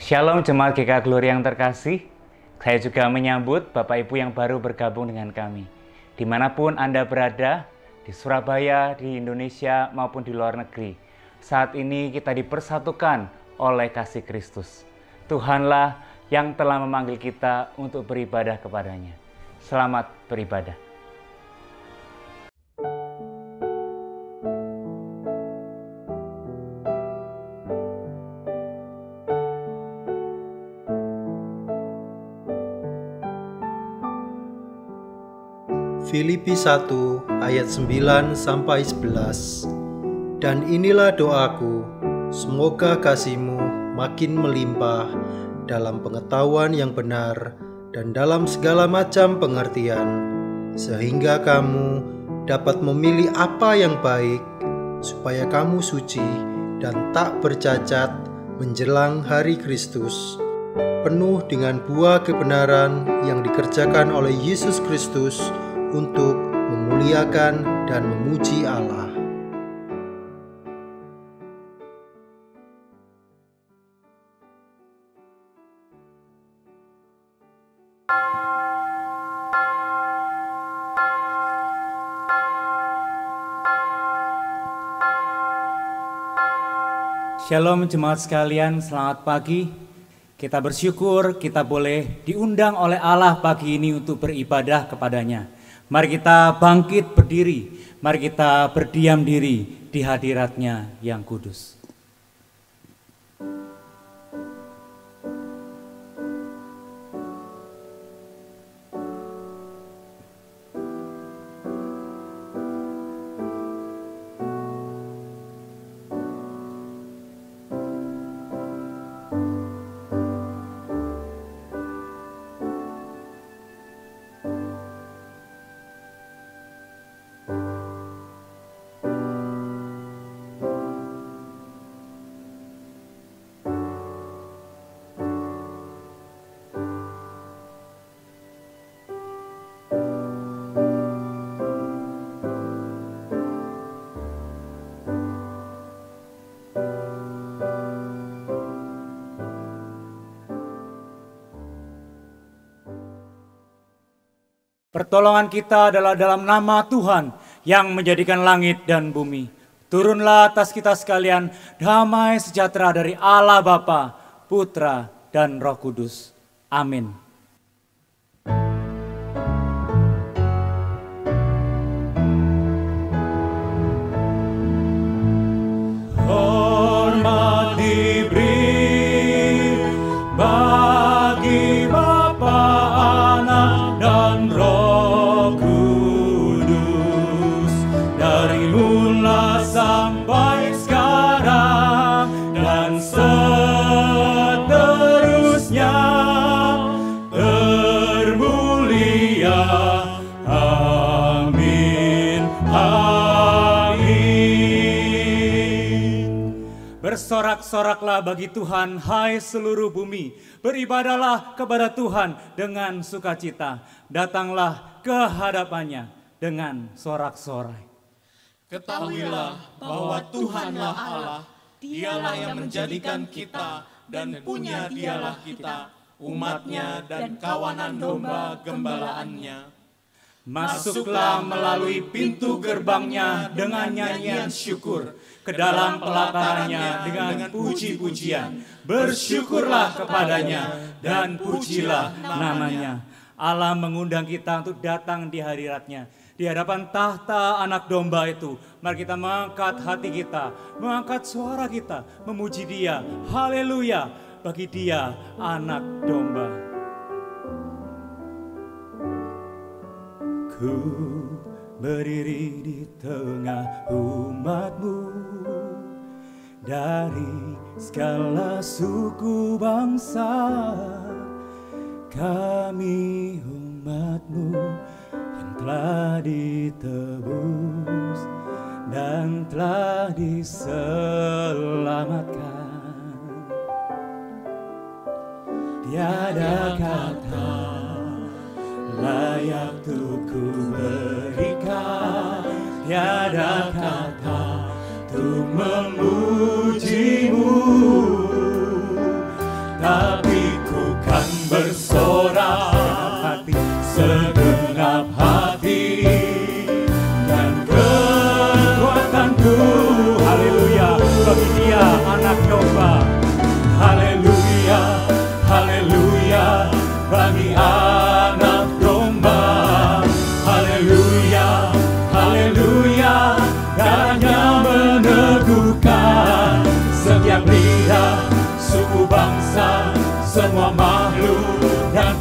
Shalom Jemaat GK Glory yang terkasih. Saya juga menyambut Bapak Ibu yang baru bergabung dengan kami. Dimanapun Anda berada, di Surabaya, di Indonesia maupun di luar negeri. Saat ini kita dipersatukan oleh kasih Kristus. Tuhanlah yang telah memanggil kita untuk beribadah kepadanya. Selamat beribadah. Filipi 1 ayat 9 sampai 11. Dan inilah doaku, semoga kasihmu makin melimpah dalam pengetahuan yang benar dan dalam segala macam pengertian, sehingga kamu dapat memilih apa yang baik, supaya kamu suci dan tak bercacat menjelang hari Kristus, penuh dengan buah kebenaran yang dikerjakan oleh Yesus Kristus untuk memuliakan dan memuji Allah. Shalom jemaat sekalian, selamat pagi. Kita bersyukur kita boleh diundang oleh Allah pagi ini untuk beribadah kepadanya. Mari kita bangkit berdiri, mari kita berdiam diri di hadirat-Nya yang kudus. Pertolongan kita adalah dalam nama Tuhan yang menjadikan langit dan bumi. Turunlah atas kita sekalian damai sejahtera dari Allah Bapa, Putra, dan Roh Kudus. Amin. Hormat diberi bagi Bapa, Anak, dan Roh Kudus, dari mula sampai sekarang dan seterusnya, termulia. Amin. Amin. Bersorak-soraklah bagi Tuhan, hai seluruh bumi. Beribadahlah kepada Tuhan dengan sukacita. Datanglah ke hadapannya dengan sorak-sorai. Ketahuilah bahwa Tuhanlah Allah, Dialah yang menjadikan kita dan punya Dialah kita, umatnya dan kawanan domba gembalaannya. Masuklah melalui pintu gerbangnya dengan nyanyian syukur, ke dalam pelatarannya dengan puji-pujian. Bersyukurlah kepadanya dan pujilah namanya. Allah mengundang kita untuk datang di hadirat-Nya, di hadapan tahta anak domba itu. Mari kita mengangkat hati kita, mengangkat suara kita, memuji Dia. Haleluya, bagi Dia anak domba. Ku berdiri di tengah umat-Mu, dari segala suku bangsa. Kami umat-Mu yang telah ditebus dan telah diselamatkan. Tiada kata layak untuk ku berikan, tiada kata untuk memuji-Mu.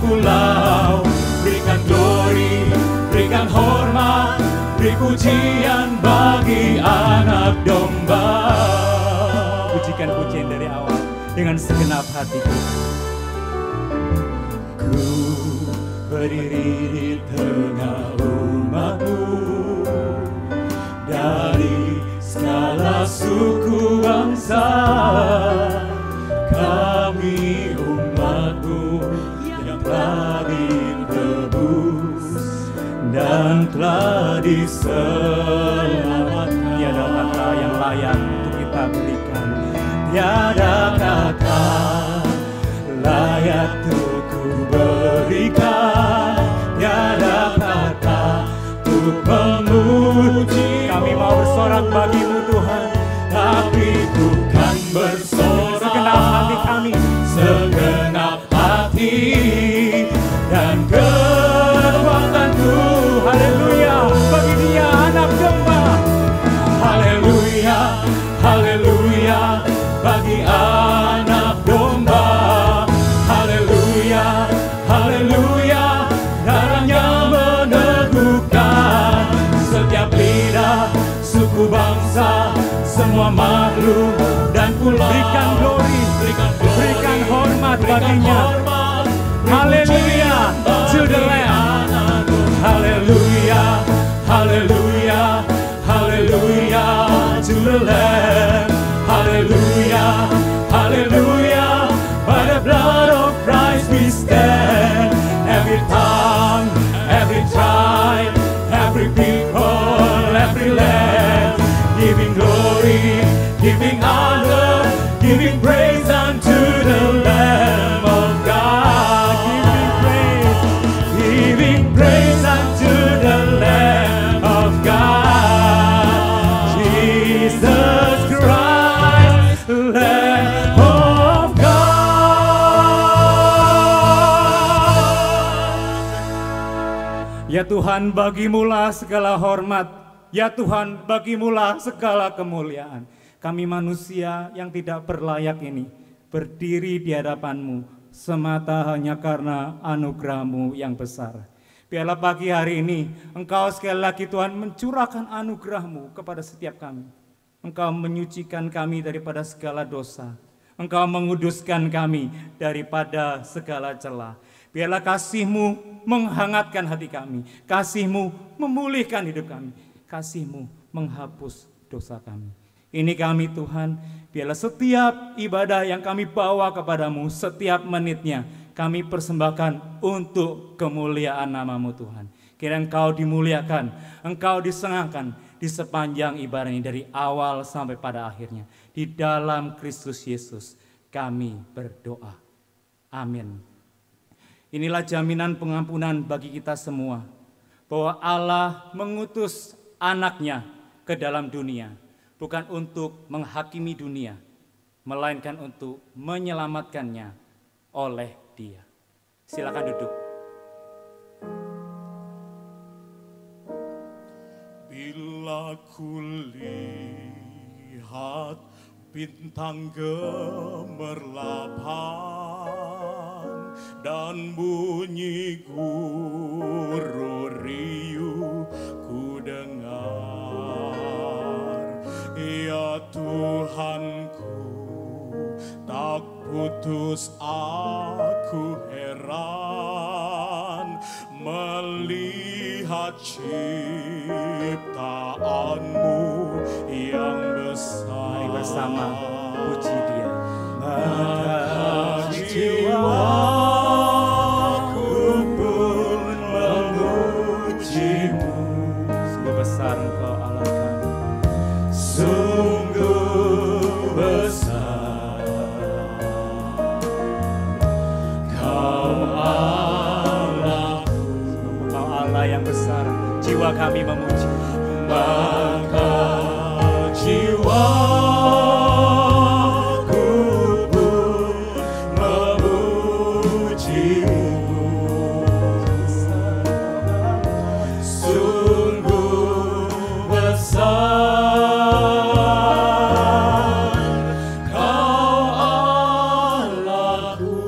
pulau. Berikan glory, berikan hormat, beri pujian bagi anak domba. Pujikan pujian dari awal dengan segenap hatiku. Ku berdiri di tengah umatmu, dari segala suku bangsa. Kami umatmu yang telah ditebus dan telah diselamatkan. Tiada kata yang layak untuk kita berikan, tiada kata layak untuk ku berikan, tiada kata untuk memuji. Kami mau bersorak bagimu Tuhan, tapi bukan bersorak segenap hati kami, segenap hati dan kekuatanku. Haleluya, bagi Dia anak domba. Haleluya, haleluya, bagi anak domba. Haleluya, haleluya, darahnya meneguhkan setiap lidah, suku, bangsa, semua makhluk dan pulau. Berikan glory, berikan hormat baginya. Haleluya, to the Lamb. Haleluya, haleluya, haleluya, to the Lamb. Haleluya, haleluya, by the blood of Christ we stand. Every tongue, every tribe, every people, every land, giving glory, giving honor, giving praise unto the Lamb of God. Giving praise unto the Lamb of God. Jesus Christ, Lamb of God. Ya Tuhan, bagimulah segala hormat. Ya Tuhan, bagimulah segala kemuliaan. Kami manusia yang tidak berlayak ini berdiri di hadapan-Mu semata hanya karena anugerah-Mu yang besar. Biarlah pagi hari ini Engkau sekali lagi Tuhan mencurahkan anugerah-Mu kepada setiap kami. Engkau menyucikan kami daripada segala dosa. Engkau menguduskan kami daripada segala celah. Biarlah kasih-Mu menghangatkan hati kami. Kasih-Mu memulihkan hidup kami. Kasih-Mu menghapus dosa kami. Ini kami Tuhan, biarlah setiap ibadah yang kami bawa kepadamu, setiap menitnya kami persembahkan untuk kemuliaan nama-Mu Tuhan. Kiranya Engkau dimuliakan, Engkau disenangkan di sepanjang ibadah ini dari awal sampai pada akhirnya. Di dalam Kristus Yesus kami berdoa. Amin. Inilah jaminan pengampunan bagi kita semua, bahwa Allah mengutus anaknya ke dalam dunia, bukan untuk menghakimi dunia, melainkan untuk menyelamatkannya oleh Dia. Silakan duduk. Bila kulihat bintang gemerlapan dan bunyi guru riuh ku dengar, ya Tuhanku, tak putus aku heran melihat ciptaan-Mu yang besar. Mari bersama puji Dia. Maka jiwaku pun memuji-Mu. Sungguh besar Engkau Allah kami. Sungguh besar Kau Allahku. Engkau Allah yang besar, jiwa kami memuji. Maka jiwaku pun memuji-Mu. Sungguh besar Kau Allahku.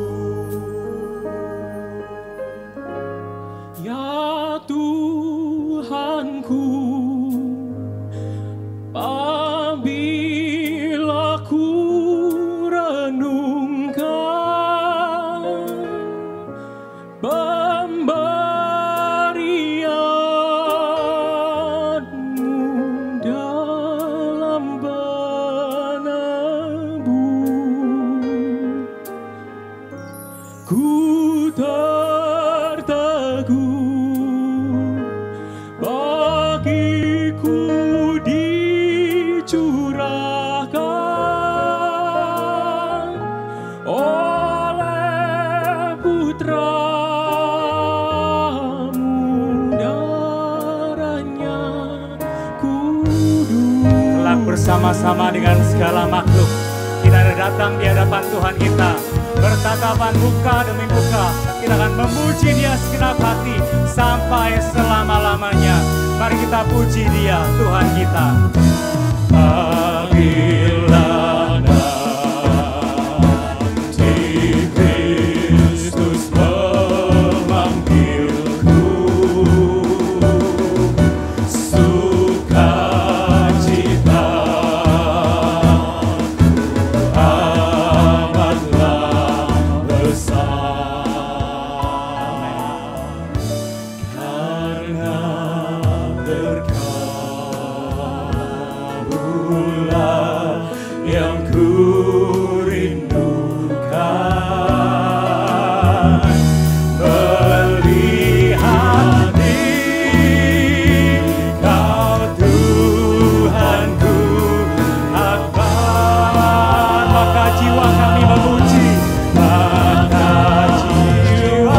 tenangku apabila ku renungkan pemberian-Mu dalam penebus. Ku terteguh bagiku dicurahkan oleh Putra-Mu, darahnya kudus. Kelak bersama-sama dengan segala makhluk kita ada datang di hadapan Tuhan kita, bertatapan muka demi muka. Kita akan memuji Dia segenap hati sampai selama-lamanya. Mari kita puji Dia, Tuhan kita. Apabila nanti Kristus memanggilku, sukacita amatlah besar, karena berkah yang ku rindukan, melihat Engkau Tuhanku akbar. Maka jiwa kami memuji, maka jiwaku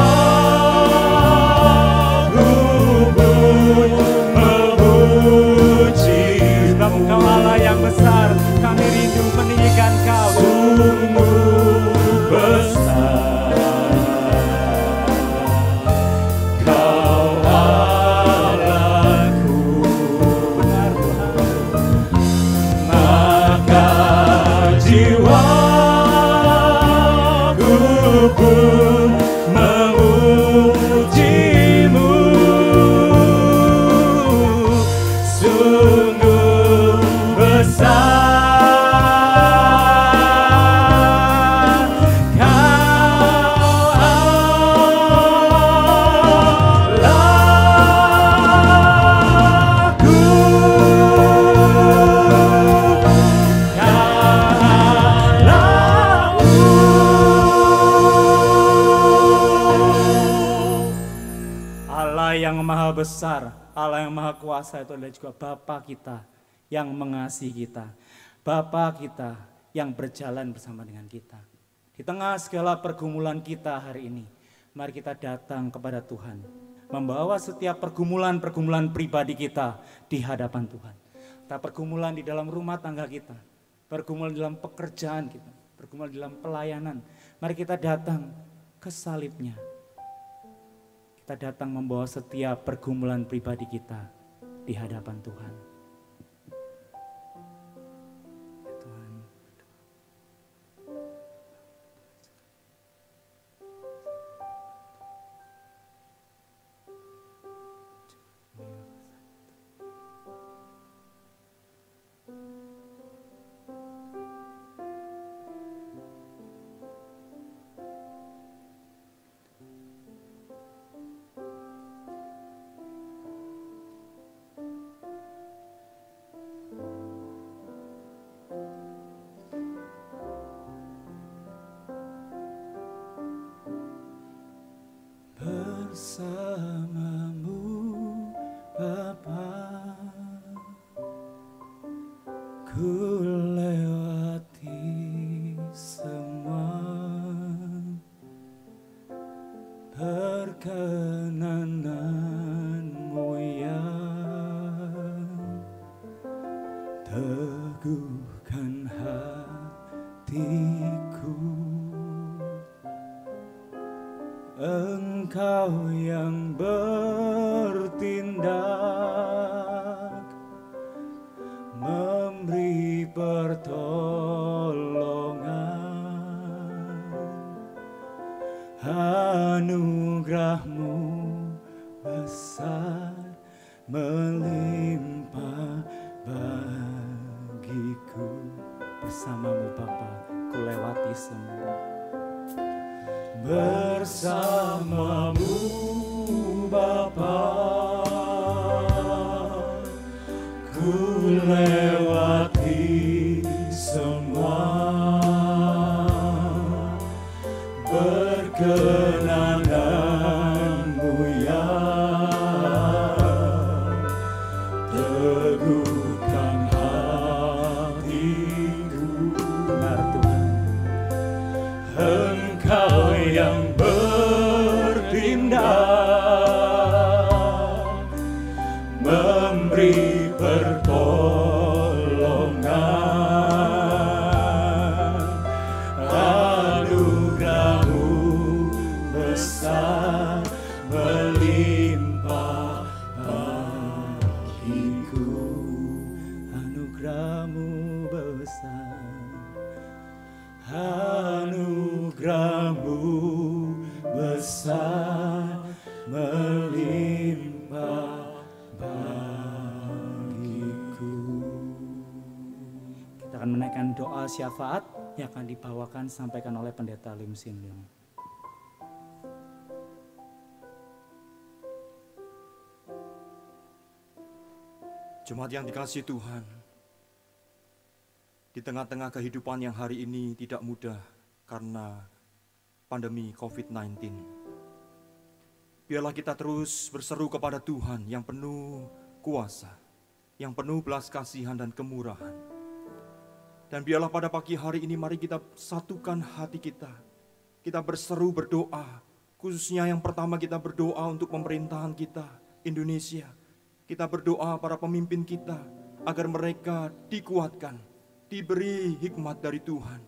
pun memuji. sebab Engkau Allah yang besar. Kami rindu meninggikan Kau. Sungguh besar Kau Allahku, Benar Tuhan. maka jiwaku pun memuji-Mu. Sungguh besar Allah yang maha besar, Allah yang maha kuasa itu adalah juga Bapa kita yang mengasihi kita, Bapa kita yang berjalan bersama dengan kita. Di tengah segala pergumulan kita hari ini, mari kita datang kepada Tuhan, membawa setiap pergumulan-pergumulan pribadi kita di hadapan Tuhan. Entah pergumulan di dalam rumah tangga kita, pergumulan di dalam pekerjaan kita, pergumulan di dalam pelayanan. Mari kita datang ke salibnya. Kita datang membawa setiap pergumulan pribadi kita di hadapan Tuhan. Ya Tuhan. Bersamamu Bapa, ku lewati semua perkenananmu yang teguhkan hatiku. Engkau yang bertindak, memberi pertolongan, anugerah-Mu besar melimpah bagiku. Bersamamu Bapa, ku lewati semua. Bersamamu Bapa, ku lewati semua. Berkenanmu ya teguhkan hatiku. Benar Tuhan, Engkau yang bertindak, memberi pertolongan. Anugerah-Mu besar melimpah bagiku. Anugerah-Mu besar, anugerah-Mu besar melimpah bagiku. Kita akan menaikkan doa syafaat yang akan dibawakan sampaikan oleh Pendeta Lim Sin Leong. Jemaat yang dikasihi Tuhan, di tengah-tengah kehidupan yang hari ini tidak mudah karena pandemi COVID-19, biarlah kita terus berseru kepada Tuhan yang penuh kuasa, yang penuh belas kasihan dan kemurahan. Dan biarlah pada pagi hari ini mari kita satukan hati kita. Kita berseru berdoa, khususnya yang pertama kita berdoa untuk pemerintahan kita, Indonesia. Kita berdoa para pemimpin kita agar mereka dikuatkan, diberi hikmat dari Tuhan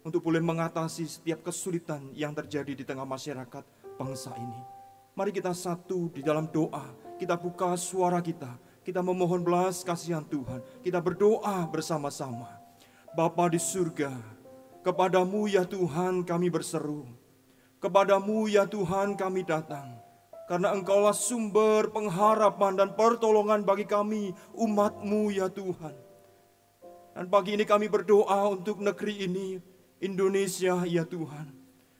untuk boleh mengatasi setiap kesulitan yang terjadi di tengah masyarakat bangsa ini. Mari kita satu di dalam doa, kita buka suara kita memohon belas kasihan Tuhan, kita berdoa bersama-sama. Bapa di surga, kepadamu ya Tuhan kami berseru, kepadamu ya Tuhan kami datang. Karena Engkaulah sumber pengharapan dan pertolongan bagi kami, umat-Mu ya Tuhan. Dan pagi ini kami berdoa untuk negeri ini, Indonesia ya Tuhan.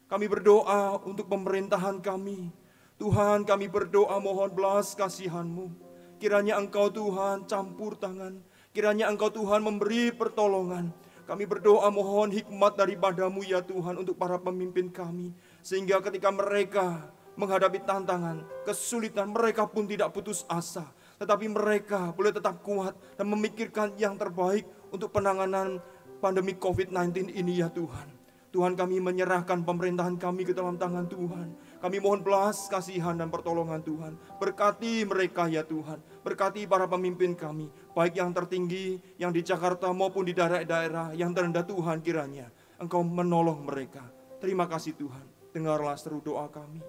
Kami berdoa untuk pemerintahan kami. Tuhan, kami berdoa mohon belas kasihan-Mu. Kiranya Engkau Tuhan campur tangan. Kiranya Engkau Tuhan memberi pertolongan. Kami berdoa mohon hikmat daripada-Mu ya Tuhan untuk para pemimpin kami. Sehingga ketika mereka menghadapi tantangan, kesulitan, mereka pun tidak putus asa. Tetapi mereka boleh tetap kuat dan memikirkan yang terbaik untuk penanganan pandemi COVID-19 ini ya Tuhan. Tuhan, kami menyerahkan pemerintahan kami ke dalam tangan Tuhan. Kami mohon belas kasihan dan pertolongan Tuhan. Berkati mereka ya Tuhan. Berkati para pemimpin kami, baik yang tertinggi, yang di Jakarta maupun di daerah-daerah yang terendah Tuhan, kiranya Engkau menolong mereka. Terima kasih Tuhan. Dengarlah seru doa kami.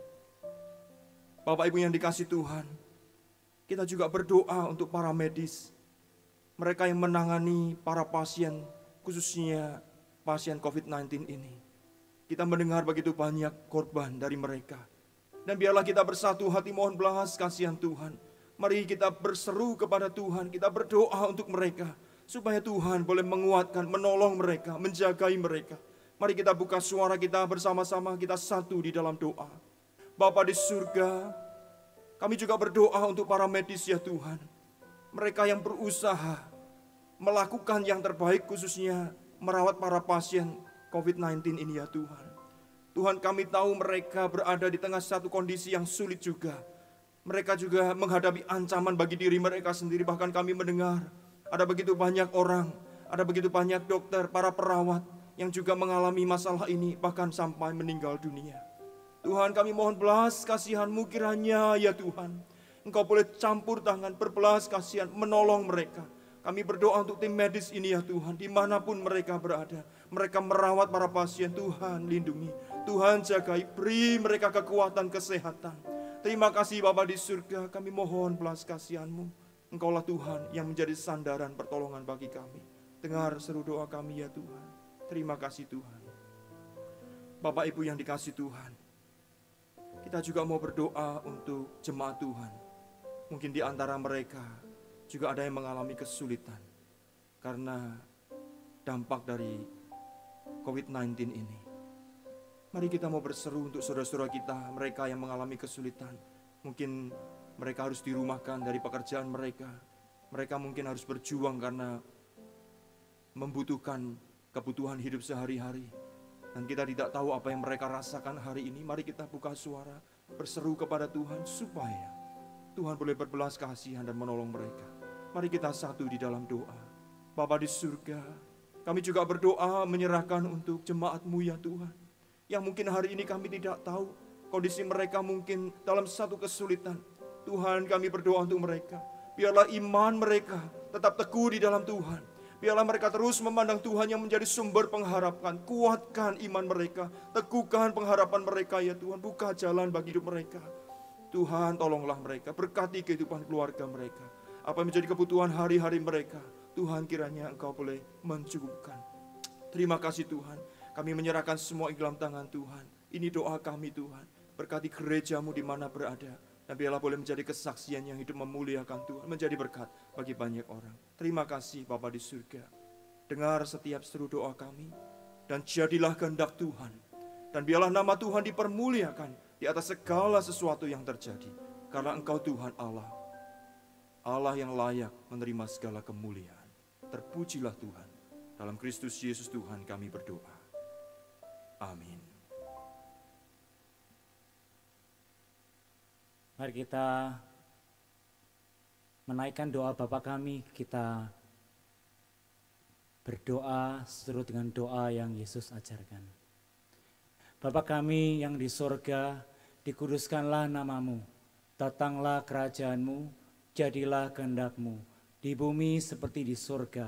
Bapak Ibu yang dikasihi Tuhan, kita juga berdoa untuk para medis, mereka yang menangani para pasien, khususnya pasien COVID-19 ini. Kita mendengar begitu banyak korban dari mereka. Dan biarlah kita bersatu hati mohon belas kasihan Tuhan. Mari kita berseru kepada Tuhan, kita berdoa untuk mereka, supaya Tuhan boleh menguatkan, menolong mereka, menjagai mereka. Mari kita buka suara kita bersama-sama, kita satu di dalam doa. Bapa di surga, kami juga berdoa untuk para medis ya Tuhan. Mereka yang berusaha melakukan yang terbaik, khususnya merawat para pasien COVID-19 ini ya Tuhan. Tuhan, kami tahu mereka berada di tengah satu kondisi yang sulit juga. Mereka juga menghadapi ancaman bagi diri mereka sendiri. Bahkan kami mendengar ada begitu banyak orang, ada begitu banyak dokter, para perawat yang juga mengalami masalah ini, bahkan sampai meninggal dunia. Tuhan, kami mohon belas kasihan-Mu kiranya ya Tuhan. Engkau boleh campur tangan, berbelas kasihan, menolong mereka. Kami berdoa untuk tim medis ini ya Tuhan, dimanapun mereka berada. Mereka merawat para pasien, Tuhan lindungi, Tuhan jagai, beri mereka kekuatan kesehatan. Terima kasih Bapa di surga, kami mohon belas kasihan-Mu. Engkaulah Tuhan yang menjadi sandaran pertolongan bagi kami. Dengar seru doa kami ya Tuhan. Terima kasih Tuhan. Bapak Ibu yang dikasihi Tuhan, kita juga mau berdoa untuk jemaat Tuhan. Mungkin di antara mereka juga ada yang mengalami kesulitan karena dampak dari COVID-19 ini. Mari kita mau berseru untuk saudara-saudara kita, mereka yang mengalami kesulitan. Mungkin mereka harus dirumahkan dari pekerjaan mereka. Mereka mungkin harus berjuang karena membutuhkan kebutuhan hidup sehari-hari. Dan kita tidak tahu apa yang mereka rasakan hari ini. Mari kita buka suara, berseru kepada Tuhan supaya Tuhan boleh berbelas kasihan dan menolong mereka. Mari kita satu di dalam doa. Bapa di surga, kami juga berdoa menyerahkan untuk jemaat-Mu ya Tuhan. Yang mungkin hari ini kami tidak tahu kondisi mereka mungkin dalam satu kesulitan. Tuhan, kami berdoa untuk mereka. Biarlah iman mereka tetap teguh di dalam Tuhan. Biarlah mereka terus memandang Tuhan yang menjadi sumber pengharapan. Kuatkan iman mereka, teguhkan pengharapan mereka ya Tuhan. Buka jalan bagi hidup mereka. Tuhan, tolonglah mereka, berkati kehidupan keluarga mereka. Apa yang menjadi kebutuhan hari-hari mereka, Tuhan kiranya Engkau boleh mencukupkan. Terima kasih Tuhan. Kami menyerahkan semua di dalam tangan Tuhan. Ini doa kami Tuhan. Berkati gereja-Mu di mana berada. Dan biarlah boleh menjadi kesaksian yang hidup memuliakan Tuhan. Menjadi berkat bagi banyak orang. Terima kasih Bapa di surga. Dengar setiap seru doa kami. Dan jadilah kehendak Tuhan. Dan biarlah nama Tuhan dipermuliakan di atas segala sesuatu yang terjadi. Karena Engkau Tuhan Allah. Allah yang layak menerima segala kemuliaan. Terpujilah Tuhan. Dalam Kristus Yesus Tuhan kami berdoa. Amin. Mari kita menaikkan doa Bapa kami, kita berdoa seturut dengan doa yang Yesus ajarkan. Bapa kami yang di sorga, dikuduskanlah nama-Mu, datanglah kerajaan-Mu, jadilah kehendak-Mu, di bumi seperti di sorga.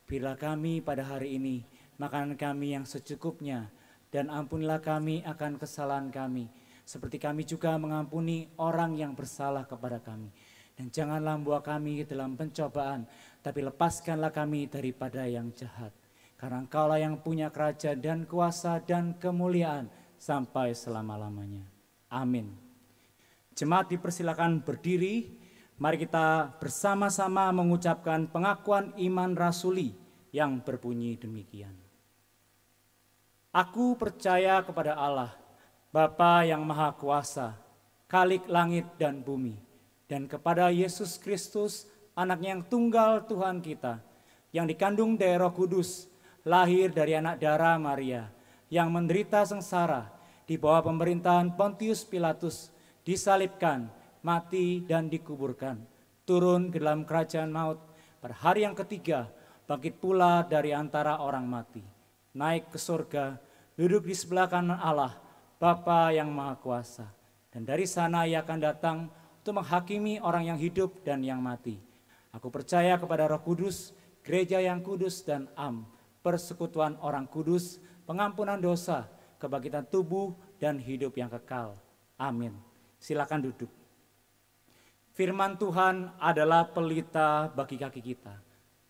Berilah kami pada hari ini makanan kami yang secukupnya, dan ampunilah kami akan kesalahan kami, seperti kami juga mengampuni orang yang bersalah kepada kami. Dan janganlah membawa kami dalam pencobaan, tapi lepaskanlah kami daripada yang jahat. Karena Engkaulah yang punya kerajaan dan kuasa dan kemuliaan sampai selama-lamanya. Amin. Jemaat dipersilakan berdiri. Mari kita bersama-sama mengucapkan pengakuan iman rasuli yang berbunyi demikian. Aku percaya kepada Allah, Bapa yang Maha Kuasa, Khalik langit dan bumi, dan kepada Yesus Kristus, Anaknya yang tunggal Tuhan kita, yang dikandung dari Roh Kudus, lahir dari anak darah Maria, yang menderita sengsara di bawah pemerintahan Pontius Pilatus, disalibkan, mati dan dikuburkan, turun ke dalam kerajaan maut, pada hari yang ketiga bangkit pula dari antara orang mati, naik ke surga, duduk di sebelah kanan Allah, Bapa yang Maha Kuasa. Dan dari sana Ia akan datang untuk menghakimi orang yang hidup dan yang mati. Aku percaya kepada Roh Kudus, gereja yang kudus dan persekutuan orang kudus, pengampunan dosa, kebangkitan tubuh dan hidup yang kekal. Amin. Silakan duduk. Firman Tuhan adalah pelita bagi kaki kita,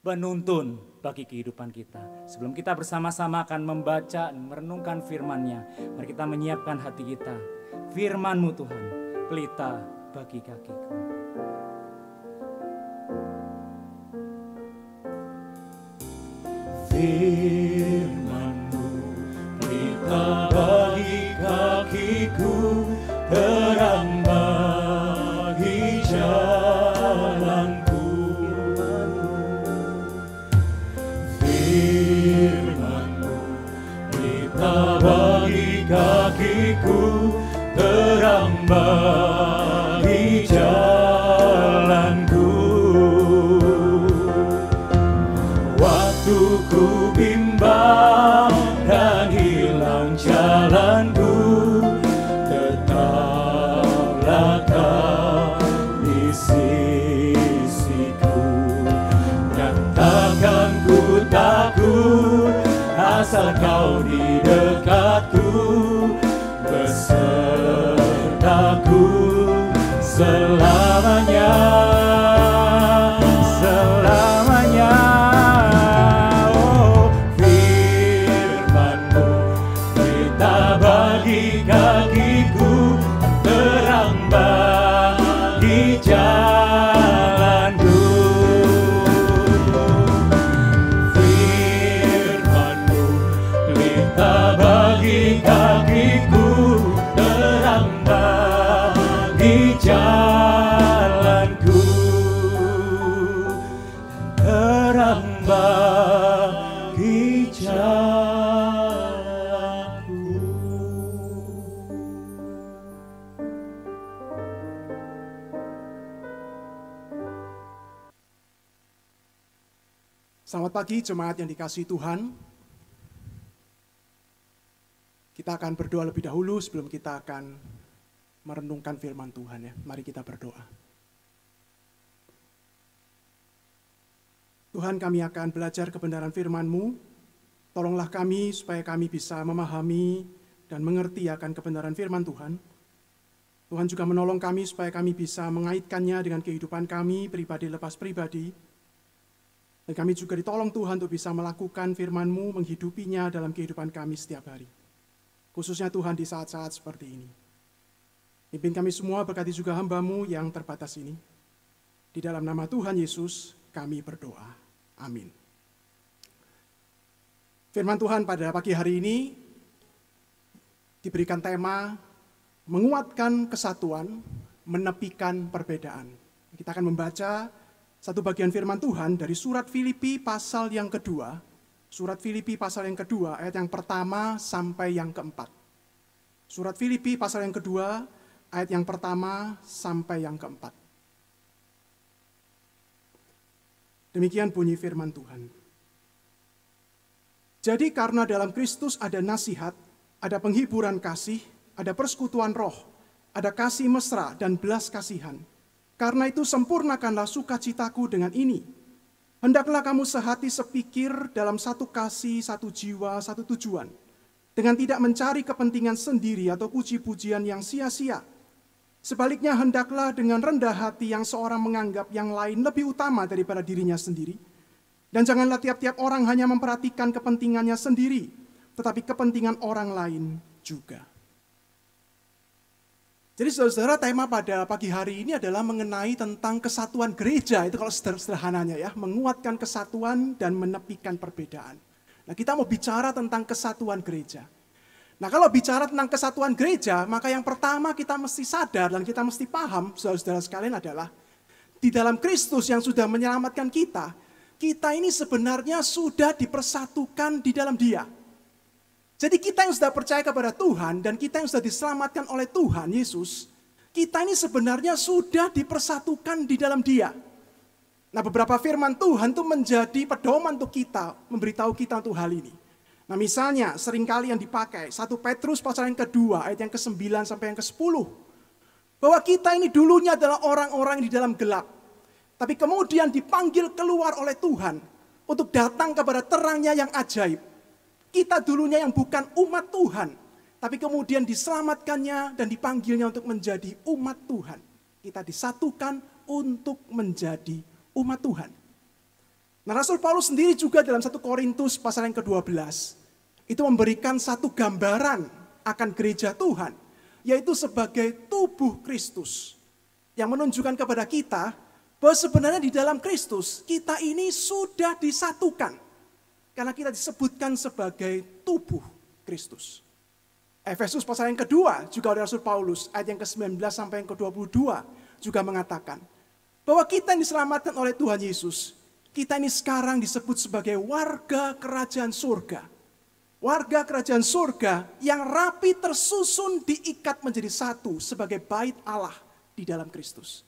penuntun bagi kehidupan kita. Sebelum kita bersama-sama akan membaca dan merenungkan firman-Nya, mari kita menyiapkan hati kita. Firman-Mu Tuhan, pelita bagi kakiku. Firman-Mu, pelita bagi kakiku, terang bagi jalanku. Firman-Mu, pelita bagi kakiku, terang bagi jalanku. Waktu ku bimbang dan hilang jalanku, tetaplah Kau di sisiku. Dan takkan ku takut asal Kau di dekatku, besertaku selamanya, selamanya. Oh, firman-Mu, pelita bagi kakiku, terang bagi jalanku. jalanku, terang bagi jalanku. Selamat pagi jemaat yang dikasihi Tuhan. Kita akan berdoa lebih dahulu sebelum kita akan merenungkan firman Tuhan ya. Mari kita berdoa. Tuhan, kami akan belajar kebenaran firman-Mu. Tolonglah kami supaya kami bisa memahami dan mengerti akan kebenaran firman Tuhan. Tuhan juga menolong kami supaya kami bisa mengaitkannya dengan kehidupan kami pribadi lepas pribadi. Dan kami juga ditolong Tuhan untuk bisa melakukan firman-Mu, menghidupinya dalam kehidupan kami setiap hari. Khususnya Tuhan di saat-saat seperti ini. Pimpin kami semua, berkati juga hamba-Mu yang terbatas ini. Di dalam nama Tuhan Yesus kami berdoa. Amin. Firman Tuhan pada pagi hari ini diberikan tema menguatkan kesatuan, menepikan perbedaan. Kita akan membaca satu bagian firman Tuhan dari surat Filipi pasal yang kedua. Surat Filipi pasal yang kedua, ayat yang pertama sampai yang keempat. Surat Filipi pasal yang kedua, ayat yang pertama sampai yang keempat. Demikian bunyi firman Tuhan. Jadi karena dalam Kristus ada nasihat, ada penghiburan kasih, ada persekutuan roh, ada kasih mesra dan belas kasihan. Karena itu sempurnakanlah sukacitaku dengan ini. Hendaklah kamu sehati sepikir dalam satu kasih, satu jiwa, satu tujuan. Dengan tidak mencari kepentingan sendiri atau puji-pujian yang sia-sia. Sebaliknya hendaklah dengan rendah hati yang seorang menganggap yang lain lebih utama daripada dirinya sendiri. Dan janganlah tiap-tiap orang hanya memperhatikan kepentingannya sendiri, tetapi kepentingan orang lain juga. Jadi saudara-saudara, tema pada pagi hari ini adalah mengenai tentang kesatuan gereja. Itu kalau sederhananya ya, menguatkan kesatuan dan menepikan perbedaan. Nah, kita mau bicara tentang kesatuan gereja. Nah, kalau bicara tentang kesatuan gereja, maka yang pertama kita mesti sadar dan kita mesti paham, saudara-saudara sekalian, adalah di dalam Kristus yang sudah menyelamatkan kita, kita ini sebenarnya sudah dipersatukan di dalam Dia. Jadi kita yang sudah percaya kepada Tuhan dan kita yang sudah diselamatkan oleh Tuhan Yesus, kita ini sebenarnya sudah dipersatukan di dalam Dia. Nah, beberapa firman Tuhan itu menjadi pedoman untuk kita, memberitahu kita untuk hal ini. Nah, misalnya seringkali yang dipakai 1 Petrus pasal yang kedua ayat yang ke-9 sampai yang ke-10. Bahwa kita ini dulunya adalah orang-orang di dalam gelap. Tapi kemudian dipanggil keluar oleh Tuhan untuk datang kepada terangnya yang ajaib. Kita dulunya yang bukan umat Tuhan, tapi kemudian diselamatkannya dan dipanggilnya untuk menjadi umat Tuhan. Kita disatukan untuk menjadi umat Tuhan. Nah, Rasul Paulus sendiri juga dalam 1 Korintus pasal yang ke-12, itu memberikan satu gambaran akan gereja Tuhan, yaitu sebagai tubuh Kristus. Yang menunjukkan kepada kita bahwa sebenarnya di dalam Kristus, kita ini sudah disatukan. Karena kita disebutkan sebagai tubuh Kristus. Efesus pasal yang kedua juga oleh Rasul Paulus ayat yang ke-19 sampai yang ke-22 juga mengatakan bahwa kita yang diselamatkan oleh Tuhan Yesus, kita ini sekarang disebut sebagai warga kerajaan surga. Warga kerajaan surga yang rapi tersusun diikat menjadi satu sebagai bait Allah di dalam Kristus.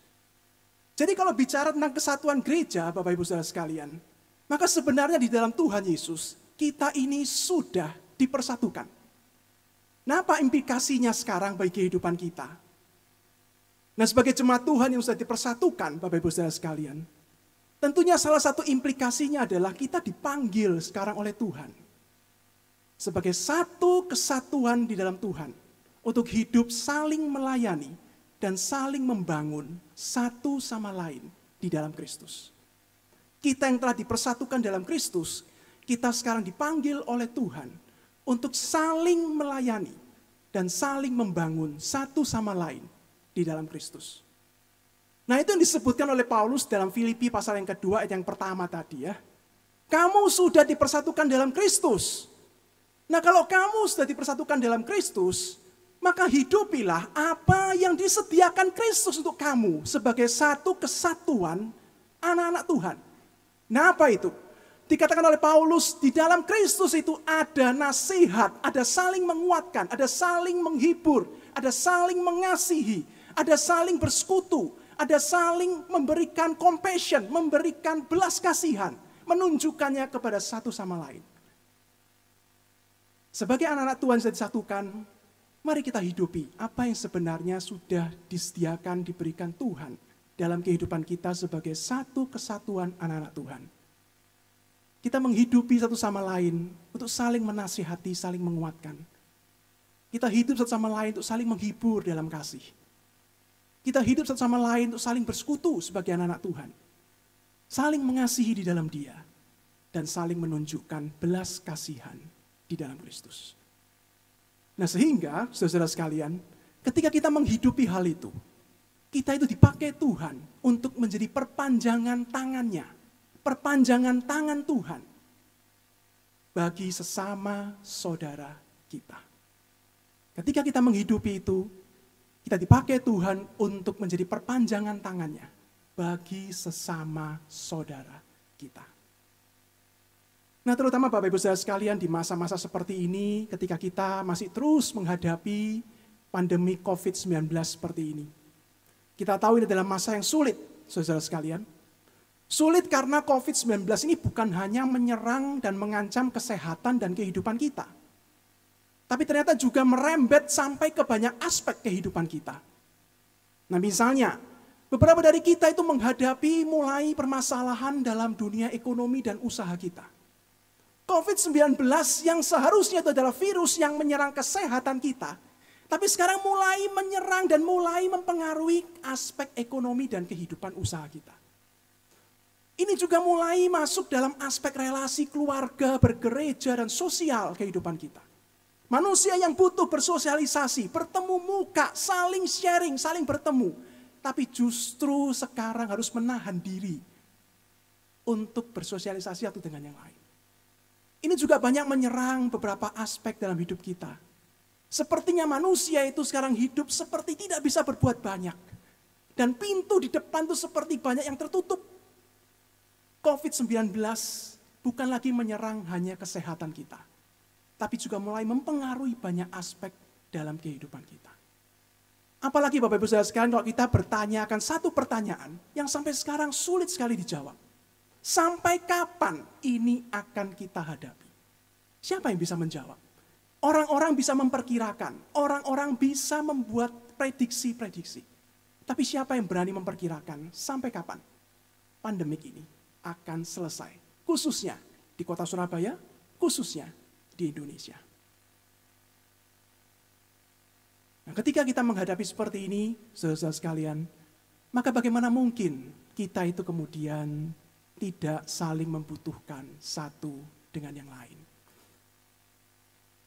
Jadi kalau bicara tentang kesatuan gereja, Bapak Ibu Saudara sekalian, maka sebenarnya di dalam Tuhan Yesus, kita ini sudah dipersatukan. Nah, apa implikasinya sekarang bagi kehidupan kita? Nah, sebagai jemaat Tuhan yang sudah dipersatukan, Bapak Ibu Saudara sekalian, tentunya salah satu implikasinya adalah kita dipanggil sekarang oleh Tuhan. Sebagai satu kesatuan di dalam Tuhan, untuk hidup saling melayani dan saling membangun satu sama lain di dalam Kristus. Kita yang telah dipersatukan dalam Kristus, kita sekarang dipanggil oleh Tuhan untuk saling melayani dan saling membangun satu sama lain di dalam Kristus. Nah, itu yang disebutkan oleh Paulus dalam Filipi pasal yang kedua ayat yang pertama tadi ya. Kamu sudah dipersatukan dalam Kristus. Nah, kalau kamu sudah dipersatukan dalam Kristus, maka hidupilah apa yang disediakan Kristus untuk kamu sebagai satu kesatuan anak-anak Tuhan. Nah, apa itu? Dikatakan oleh Paulus, di dalam Kristus itu ada nasihat, ada saling menguatkan, ada saling menghibur, ada saling mengasihi, ada saling bersekutu, ada saling memberikan compassion, memberikan belas kasihan, menunjukkannya kepada satu sama lain. Sebagai anak-anak Tuhan yang disatukan, mari kita hidupi apa yang sebenarnya sudah disediakan, diberikan Tuhan dalam kehidupan kita sebagai satu kesatuan anak-anak Tuhan. Kita menghidupi satu sama lain untuk saling menasihati, saling menguatkan. Kita hidup satu sama lain untuk saling menghibur dalam kasih. Kita hidup satu sama lain untuk saling bersekutu sebagai anak-anak Tuhan. Saling mengasihi di dalam Dia. Dan saling menunjukkan belas kasihan di dalam Kristus. Nah, sehingga, saudara-saudara sekalian, ketika kita menghidupi hal itu, kita itu dipakai Tuhan untuk menjadi perpanjangan tangannya. Perpanjangan tangan Tuhan bagi sesama saudara kita. Ketika kita menghidupi itu, kita dipakai Tuhan untuk menjadi perpanjangan tangannya bagi sesama saudara kita. Nah, terutama Bapak Ibu Saudara sekalian di masa-masa seperti ini, ketika kita masih terus menghadapi pandemi COVID-19 seperti ini. Kita tahu ini adalah masa yang sulit, saudara sekalian. Sulit karena COVID-19 ini bukan hanya menyerang dan mengancam kesehatan dan kehidupan kita. Tapi ternyata juga merembet sampai ke banyak aspek kehidupan kita. Nah, misalnya, beberapa dari kita itu menghadapi mulai permasalahan dalam dunia ekonomi dan usaha kita. COVID-19 yang seharusnya itu adalah virus yang menyerang kesehatan kita, tapi sekarang mulai menyerang dan mulai mempengaruhi aspek ekonomi dan kehidupan usaha kita. Ini juga mulai masuk dalam aspek relasi keluarga, bergereja, dan sosial kehidupan kita. Manusia yang butuh bersosialisasi, bertemu muka, saling sharing, saling bertemu. Tapi justru sekarang harus menahan diri untuk bersosialisasi satu dengan yang lain. Ini juga banyak menyerang beberapa aspek dalam hidup kita. Sepertinya manusia itu sekarang hidup seperti tidak bisa berbuat banyak. Dan pintu di depan itu seperti banyak yang tertutup. COVID-19 bukan lagi menyerang hanya kesehatan kita, tapi juga mulai mempengaruhi banyak aspek dalam kehidupan kita. Apalagi Bapak Ibu Saudara sekalian kalau kita bertanya akan satu pertanyaan yang sampai sekarang sulit sekali dijawab. Sampai kapan ini akan kita hadapi? Siapa yang bisa menjawab? Orang-orang bisa memperkirakan, orang-orang bisa membuat prediksi-prediksi. Tapi siapa yang berani memperkirakan sampai kapan pandemik ini akan selesai, khususnya di kota Surabaya, khususnya di Indonesia. Nah, ketika kita menghadapi seperti ini, saudara-saudara sekalian, maka bagaimana mungkin kita itu kemudian tidak saling membutuhkan satu dengan yang lain?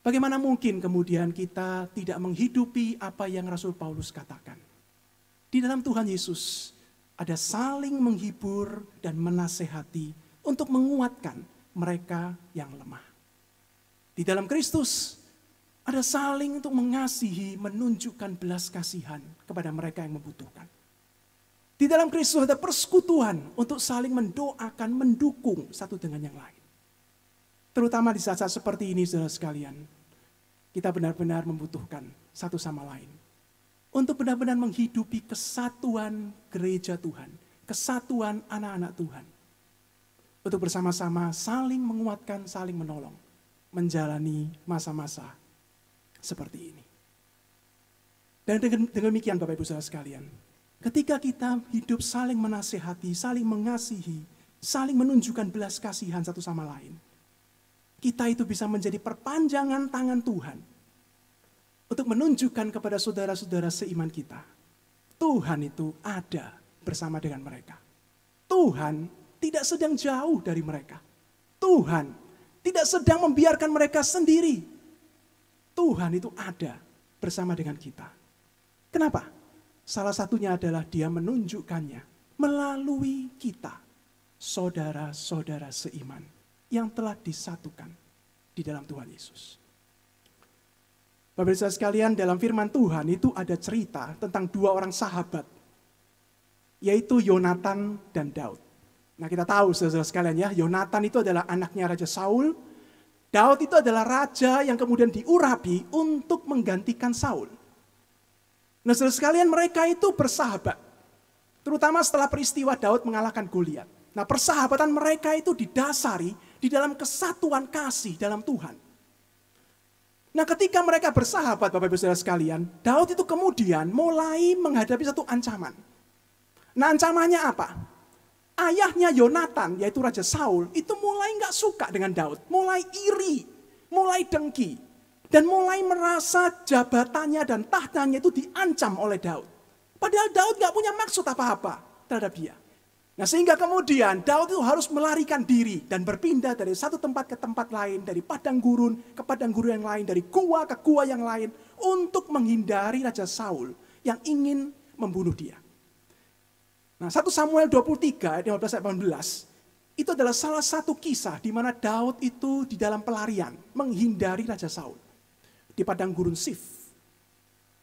Bagaimana mungkin kemudian kita tidak menghidupi apa yang Rasul Paulus katakan? Di dalam Tuhan Yesus, ada saling menghibur dan menasehati untuk menguatkan mereka yang lemah. Di dalam Kristus ada saling untuk mengasihi, menunjukkan belas kasihan kepada mereka yang membutuhkan. Di dalam Kristus ada persekutuan untuk saling mendoakan, mendukung satu dengan yang lain. Terutama di saat-saat seperti ini, saudara sekalian, kita benar-benar membutuhkan satu sama lain. Untuk benar-benar menghidupi kesatuan gereja Tuhan, kesatuan anak-anak Tuhan. Untuk bersama-sama saling menguatkan, saling menolong, menjalani masa-masa seperti ini. Dan dengan demikian Bapak Ibu Saudara sekalian, ketika kita hidup saling menasehati, saling mengasihi, saling menunjukkan belas kasihan satu sama lain, kita itu bisa menjadi perpanjangan tangan Tuhan untuk menunjukkan kepada saudara-saudara seiman kita, Tuhan itu ada bersama dengan mereka. Tuhan tidak sedang jauh dari mereka. Tuhan tidak sedang membiarkan mereka sendiri. Tuhan itu ada bersama dengan kita. Kenapa? Salah satunya adalah Dia menunjukkannya melalui kita, saudara-saudara seiman yang telah disatukan di dalam Tuhan Yesus. Bapak Ibu saudara sekalian, dalam firman Tuhan itu ada cerita tentang dua orang sahabat, yaitu Yonatan dan Daud. Nah kita tahu saudara sekalian ya, Yonatan itu adalah anaknya Raja Saul, Daud itu adalah raja yang kemudian diurapi untuk menggantikan Saul. Nah saudara sekalian, mereka itu bersahabat, terutama setelah peristiwa Daud mengalahkan Goliat. Nah persahabatan mereka itu didasari di dalam kesatuan kasih dalam Tuhan. Nah ketika mereka bersahabat Bapak Ibu Saudara sekalian, Daud itu kemudian mulai menghadapi satu ancaman. Nah ancamannya apa? Ayahnya Yonatan, yaitu Raja Saul, itu mulai gak suka dengan Daud. Mulai iri, mulai dengki. Dan mulai merasa jabatannya dan tahtanya itu diancam oleh Daud. Padahal Daud gak punya maksud apa-apa terhadap dia. Nah sehingga kemudian Daud itu harus melarikan diri dan berpindah dari satu tempat ke tempat lain, dari padang gurun ke padang gurun yang lain, dari gua ke gua yang lain, untuk menghindari Raja Saul yang ingin membunuh dia. Nah 1 Samuel 23 ayat 15-18 itu adalah salah satu kisah di mana Daud itu di dalam pelarian menghindari Raja Saul di padang gurun Sif.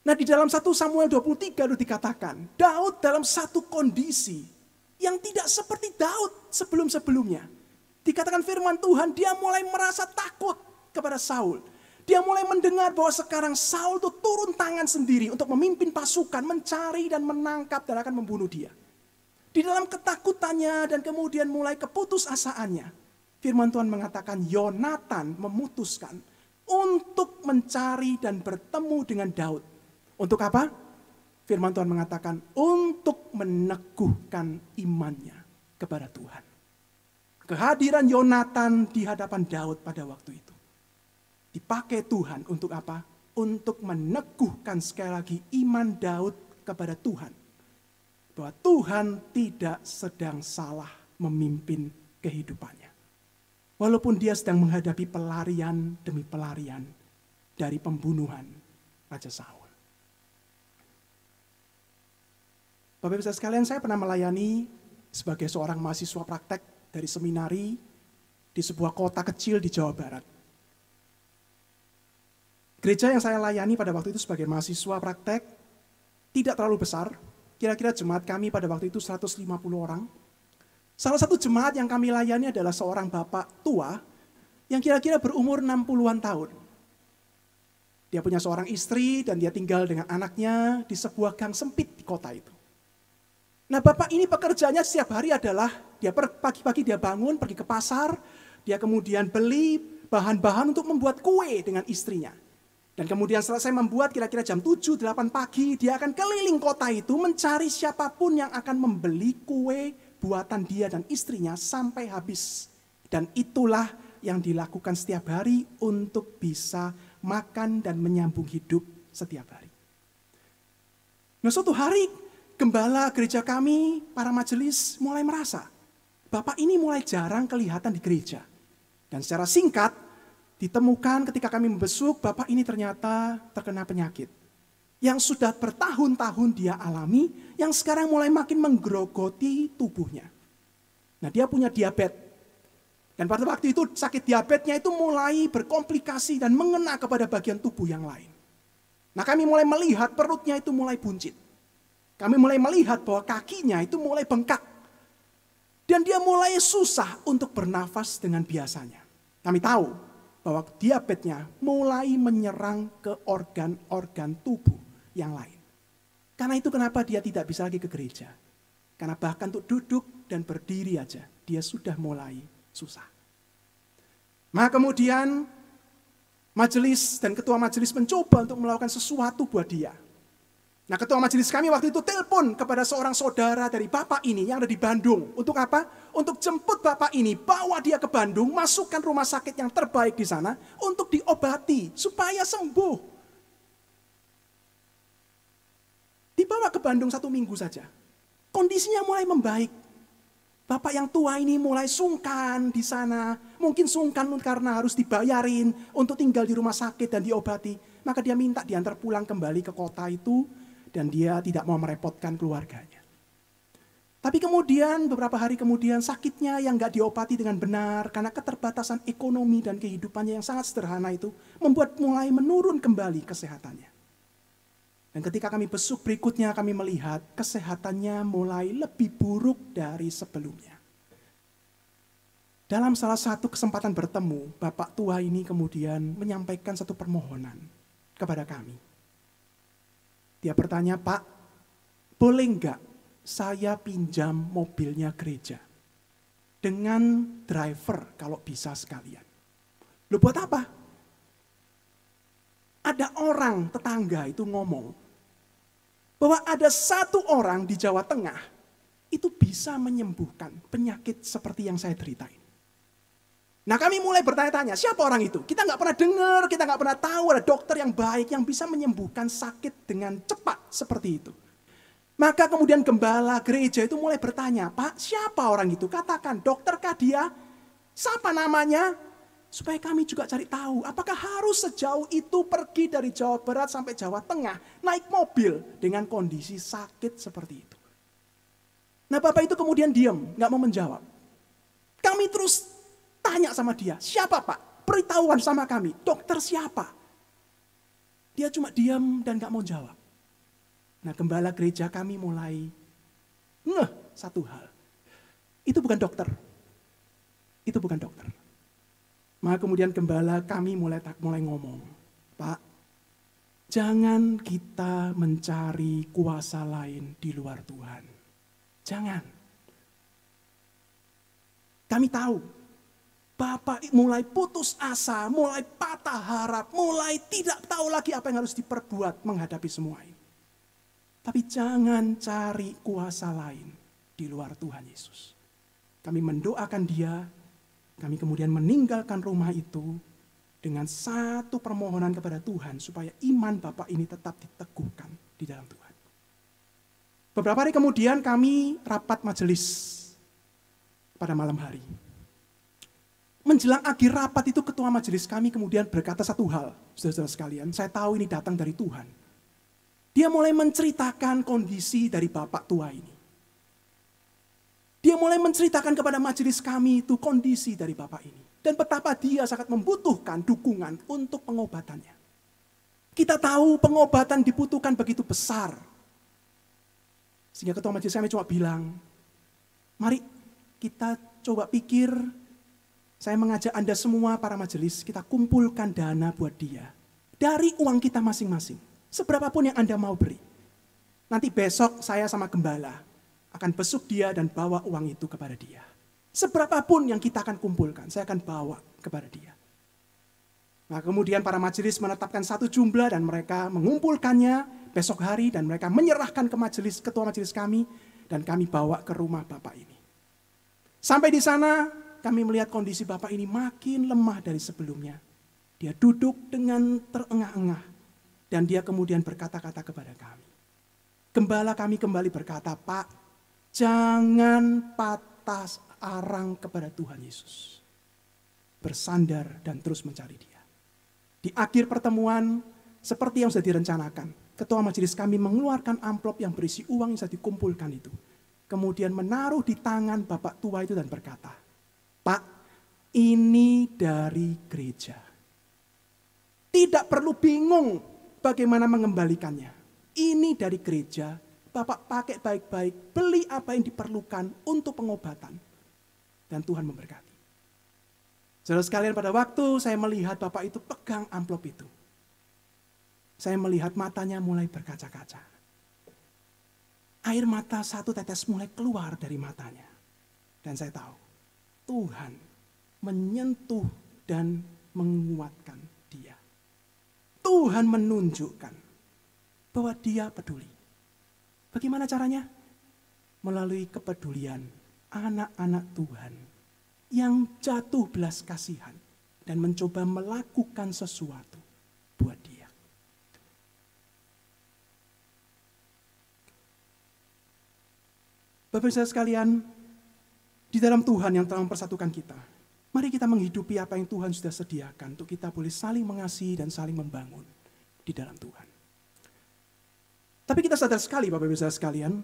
Nah di dalam 1 Samuel 23 itu dikatakan Daud dalam satu kondisi yang tidak seperti Daud sebelum-sebelumnya. Dikatakan firman Tuhan, dia mulai merasa takut kepada Saul. Dia mulai mendengar bahwa sekarang Saul itu turun tangan sendiri untuk memimpin pasukan, mencari dan menangkap dan akan membunuh dia. Di dalam ketakutannya dan kemudian mulai keputusasaannya, firman Tuhan mengatakan Yonatan memutuskan untuk mencari dan bertemu dengan Daud. Untuk apa? Firman Tuhan mengatakan untuk meneguhkan imannya kepada Tuhan. Kehadiran Yonatan di hadapan Daud pada waktu itu dipakai Tuhan untuk apa? Untuk meneguhkan sekali lagi iman Daud kepada Tuhan. Bahwa Tuhan tidak sedang salah memimpin kehidupannya. Walaupun dia sedang menghadapi pelarian demi pelarian dari pembunuhan Raja Saul. Bapak Ibu sekalian, saya pernah melayani sebagai seorang mahasiswa praktek dari seminari di sebuah kota kecil di Jawa Barat. Gereja yang saya layani pada waktu itu sebagai mahasiswa praktek tidak terlalu besar. Kira-kira jemaat kami pada waktu itu 150 orang. Salah satu jemaat yang kami layani adalah seorang bapak tua yang kira-kira berumur 60-an tahun. Dia punya seorang istri dan dia tinggal dengan anaknya di sebuah gang sempit di kota itu. Nah bapak ini pekerjaannya setiap hari adalah, dia pagi-pagi dia bangun, pergi ke pasar, dia kemudian beli bahan-bahan untuk membuat kue dengan istrinya. Dan kemudian selesai membuat kira-kira jam 7-8 pagi, dia akan keliling kota itu mencari siapapun yang akan membeli kue buatan dia dan istrinya sampai habis. Dan itulah yang dilakukan setiap hari untuk bisa makan dan menyambung hidup setiap hari. Nah suatu hari, gembala gereja kami, para majelis mulai merasa, bapak ini mulai jarang kelihatan di gereja. Dan secara singkat, ditemukan ketika kami membesuk, bapak ini ternyata terkena penyakit. Yang sudah bertahun-tahun dia alami, yang sekarang mulai makin menggerogoti tubuhnya. Nah dia punya diabetes. Dan pada waktu itu sakit diabetesnya itu mulai berkomplikasi dan mengena kepada bagian tubuh yang lain. Nah kami mulai melihat perutnya itu mulai buncit. Kami mulai melihat bahwa kakinya itu mulai bengkak. Dan dia mulai susah untuk bernafas dengan biasanya. Kami tahu bahwa diabetesnya mulai menyerang ke organ-organ tubuh yang lain. Karena itu kenapa dia tidak bisa lagi ke gereja. Karena bahkan untuk duduk dan berdiri aja, dia sudah mulai susah. Maka kemudian majelis dan ketua majelis mencoba untuk melakukan sesuatu buat dia. Nah ketua majelis kami waktu itu telepon kepada seorang saudara dari bapak ini yang ada di Bandung. Untuk apa? Untuk jemput bapak ini, bawa dia ke Bandung, masukkan rumah sakit yang terbaik di sana untuk diobati supaya sembuh. Dibawa ke Bandung 1 minggu saja. Kondisinya mulai membaik. Bapak yang tua ini mulai sungkan di sana. Mungkin sungkan karena harus dibayarin untuk tinggal di rumah sakit dan diobati. Maka dia minta diantar pulang kembali ke kota itu. Dan dia tidak mau merepotkan keluarganya. Tapi kemudian beberapa hari kemudian sakitnya yang gak diobati dengan benar karena keterbatasan ekonomi dan kehidupannya yang sangat sederhana itu membuat mulai menurun kembali kesehatannya. Dan ketika kami besuk berikutnya kami melihat kesehatannya mulai lebih buruk dari sebelumnya. Dalam salah satu kesempatan bertemu, Bapak tua ini kemudian menyampaikan satu permohonan kepada kami. Dia bertanya, "Pak, boleh enggak saya pinjam mobilnya gereja dengan driver kalau bisa sekalian?" Loh, buat apa? Ada orang tetangga itu ngomong bahwa ada satu orang di Jawa Tengah itu bisa menyembuhkan penyakit seperti yang saya ceritain. Nah, kami mulai bertanya-tanya, siapa orang itu? Kita nggak pernah dengar, kita nggak pernah tahu ada dokter yang baik yang bisa menyembuhkan sakit dengan cepat seperti itu. Maka kemudian gembala gereja itu mulai bertanya, "Pak, siapa orang itu? Katakan, dokterkah dia? Siapa namanya?" Supaya kami juga cari tahu, apakah harus sejauh itu pergi dari Jawa Barat sampai Jawa Tengah, naik mobil dengan kondisi sakit seperti itu. Nah, Bapak itu kemudian diam, nggak mau menjawab. Kami terus tanya sama dia, "Siapa, Pak? Beritahuan sama kami, dokter siapa?" Dia cuma diam dan nggak mau jawab. Nah, gembala gereja kami mulai ngeh satu hal. Itu bukan dokter. Itu bukan dokter. Maka kemudian gembala kami mulai ngomong, "Pak, jangan kita mencari kuasa lain di luar Tuhan. Jangan. Kami tahu, Bapak mulai putus asa, mulai patah harap, mulai tidak tahu lagi apa yang harus diperbuat menghadapi semua ini. Tapi jangan cari kuasa lain di luar Tuhan Yesus." Kami mendoakan dia, kami kemudian meninggalkan rumah itu dengan satu permohonan kepada Tuhan supaya iman Bapak ini tetap diteguhkan di dalam Tuhan. Beberapa hari kemudian kami rapat majelis pada malam hari. Menjelang akhir rapat itu ketua majelis kami kemudian berkata satu hal, saudara-saudara sekalian, saya tahu ini datang dari Tuhan. Dia mulai menceritakan kondisi dari Bapak tua ini. Dia mulai menceritakan kepada majelis kami itu kondisi dari Bapak ini. Dan betapa dia sangat membutuhkan dukungan untuk pengobatannya. Kita tahu pengobatan dibutuhkan begitu besar. Sehingga ketua majelis kami cuma bilang, "Mari kita coba pikir, saya mengajak Anda semua para majelis, kita kumpulkan dana buat dia. Dari uang kita masing-masing, seberapapun yang Anda mau beri. Nanti besok saya sama gembala akan besuk dia dan bawa uang itu kepada dia. Seberapapun yang kita akan kumpulkan, saya akan bawa kepada dia." Nah, kemudian para majelis menetapkan satu jumlah dan mereka mengumpulkannya besok hari dan mereka menyerahkan ke majelis, ketua majelis kami, dan kami bawa ke rumah Bapak ini. Sampai di sana kami melihat kondisi Bapak ini makin lemah dari sebelumnya. Dia duduk dengan terengah-engah dan dia kemudian berkata-kata kepada kami. Gembala kami kembali berkata, "Pak, jangan patah arang kepada Tuhan Yesus. Bersandar dan terus mencari dia." Di akhir pertemuan, seperti yang sudah direncanakan, ketua majelis kami mengeluarkan amplop yang berisi uang yang sudah dikumpulkan itu. Kemudian menaruh di tangan Bapak tua itu dan berkata, "Pak, ini dari gereja. Tidak perlu bingung bagaimana mengembalikannya. Ini dari gereja. Bapak pakai baik-baik, beli apa yang diperlukan untuk pengobatan." Dan Tuhan memberkati. Saudara sekalian, pada waktu saya melihat Bapak itu pegang amplop itu, saya melihat matanya mulai berkaca-kaca. Air mata satu tetes mulai keluar dari matanya. Dan saya tahu, Tuhan menyentuh dan menguatkan dia. Tuhan menunjukkan bahwa dia peduli. Bagaimana caranya? Melalui kepedulian anak-anak Tuhan yang jatuh belas kasihan dan mencoba melakukan sesuatu buat dia. Bapak Ibu sekalian, di dalam Tuhan yang telah mempersatukan kita, mari kita menghidupi apa yang Tuhan sudah sediakan untuk kita boleh saling mengasihi dan saling membangun di dalam Tuhan. Tapi kita sadar sekali Bapak Ibu sekalian,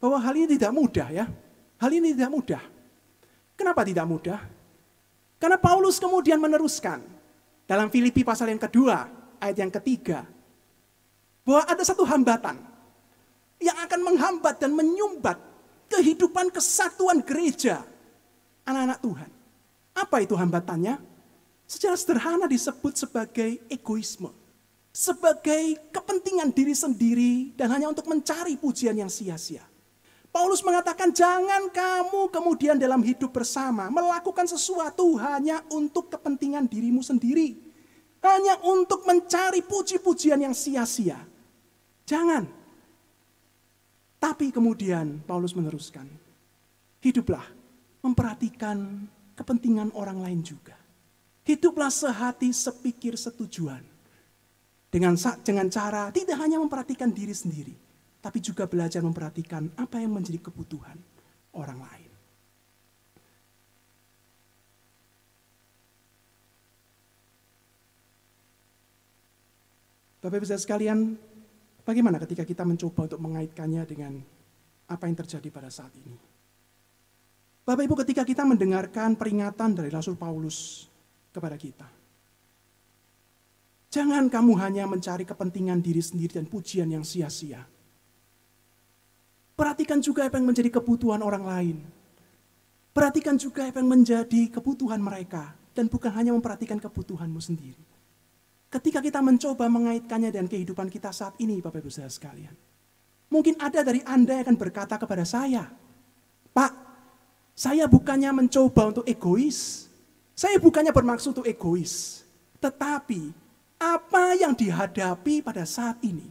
bahwa hal ini tidak mudah ya. Hal ini tidak mudah. Kenapa tidak mudah? Karena Paulus kemudian meneruskan dalam Filipi pasal yang kedua, ayat yang ketiga, bahwa ada satu hambatan yang akan menghambat dan menyumbat kehidupan kesatuan gereja anak-anak Tuhan. Apa itu hambatannya? Secara sederhana disebut sebagai egoisme. Sebagai kepentingan diri sendiri dan hanya untuk mencari pujian yang sia-sia. Paulus mengatakan jangan kamu kemudian dalam hidup bersama melakukan sesuatu hanya untuk kepentingan dirimu sendiri. Hanya untuk mencari puji-pujian yang sia-sia. Jangan. Tapi kemudian Paulus meneruskan. Hiduplah memperhatikan kepentingan orang lain juga. Hiduplah sehati, sepikir, setujuan. Dengan cara tidak hanya memperhatikan diri sendiri. Tapi juga belajar memperhatikan apa yang menjadi kebutuhan orang lain. Bapak Ibu saudara sekalian, bagaimana ketika kita mencoba untuk mengaitkannya dengan apa yang terjadi pada saat ini? Bapak Ibu, ketika kita mendengarkan peringatan dari Rasul Paulus kepada kita, jangan kamu hanya mencari kepentingan diri sendiri dan pujian yang sia-sia. Perhatikan juga apa yang menjadi kebutuhan orang lain. Perhatikan juga apa yang menjadi kebutuhan mereka. Dan bukan hanya memperhatikan kebutuhanmu sendiri. Ketika kita mencoba mengaitkannya dengan kehidupan kita saat ini, Bapak Ibu saudara sekalian. Mungkin ada dari Anda yang akan berkata kepada saya, Pak, saya bukannya mencoba untuk egois. Saya bukannya bermaksud untuk egois. Tetapi apa yang dihadapi pada saat ini,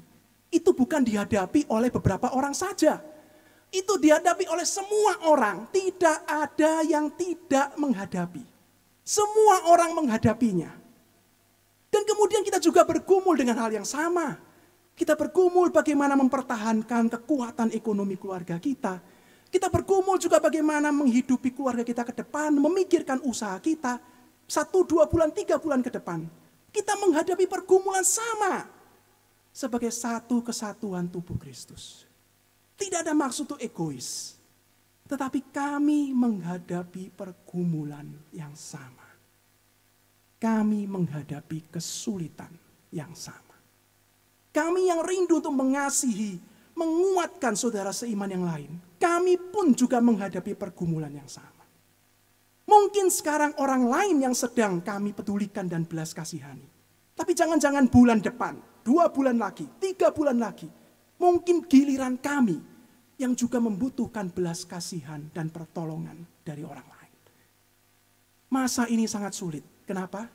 itu bukan dihadapi oleh beberapa orang saja. Itu dihadapi oleh semua orang. Tidak ada yang tidak menghadapi. Semua orang menghadapinya. Dan kemudian kita juga bergumul dengan hal yang sama. Kita bergumul bagaimana mempertahankan kekuatan ekonomi keluarga kita. Kita bergumul juga bagaimana menghidupi keluarga kita ke depan. Memikirkan usaha kita 1, 2 bulan, 3 bulan ke depan. Kita menghadapi pergumulan sama. Sebagai satu kesatuan tubuh Kristus. Tidak ada maksud untuk egois. Tetapi kami menghadapi pergumulan yang sama. Kami menghadapi kesulitan yang sama. Kami yang rindu untuk mengasihi, menguatkan saudara seiman yang lain. Kami pun juga menghadapi pergumulan yang sama. Mungkin sekarang orang lain yang sedang kami pedulikan dan belas kasihani. Tapi jangan-jangan bulan depan, 2 bulan lagi, 3 bulan lagi. Mungkin giliran kami yang juga membutuhkan belas kasihan dan pertolongan dari orang lain. Masa ini sangat sulit. Kenapa?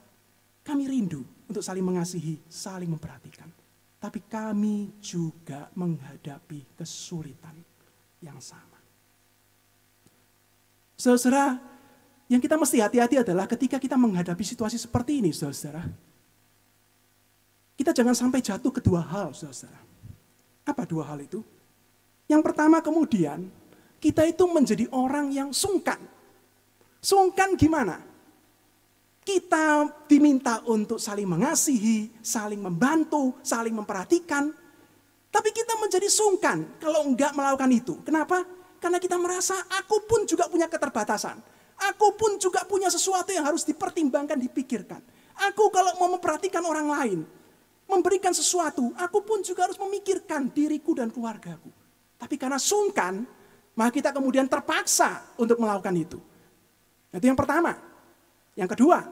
Kami rindu untuk saling mengasihi, saling memperhatikan. Tapi kami juga menghadapi kesulitan yang sama. Saudara, yang kita mesti hati-hati adalah ketika kita menghadapi situasi seperti ini, saudara. Kita jangan sampai jatuh ke 2 hal, saudara. Apa 2 hal itu? Yang pertama kemudian, kita itu menjadi orang yang sungkan. Sungkan gimana? Kita diminta untuk saling mengasihi, saling membantu, saling memperhatikan. Tapi kita menjadi sungkan kalau enggak melakukan itu. Kenapa? Karena kita merasa aku pun juga punya keterbatasan. Aku pun juga punya sesuatu yang harus dipertimbangkan, dipikirkan. Aku kalau mau memperhatikan orang lain, memberikan sesuatu, aku pun juga harus memikirkan diriku dan keluargaku. Tapi karena sungkan, maka kita kemudian terpaksa untuk melakukan itu. Itu yang pertama. Yang kedua,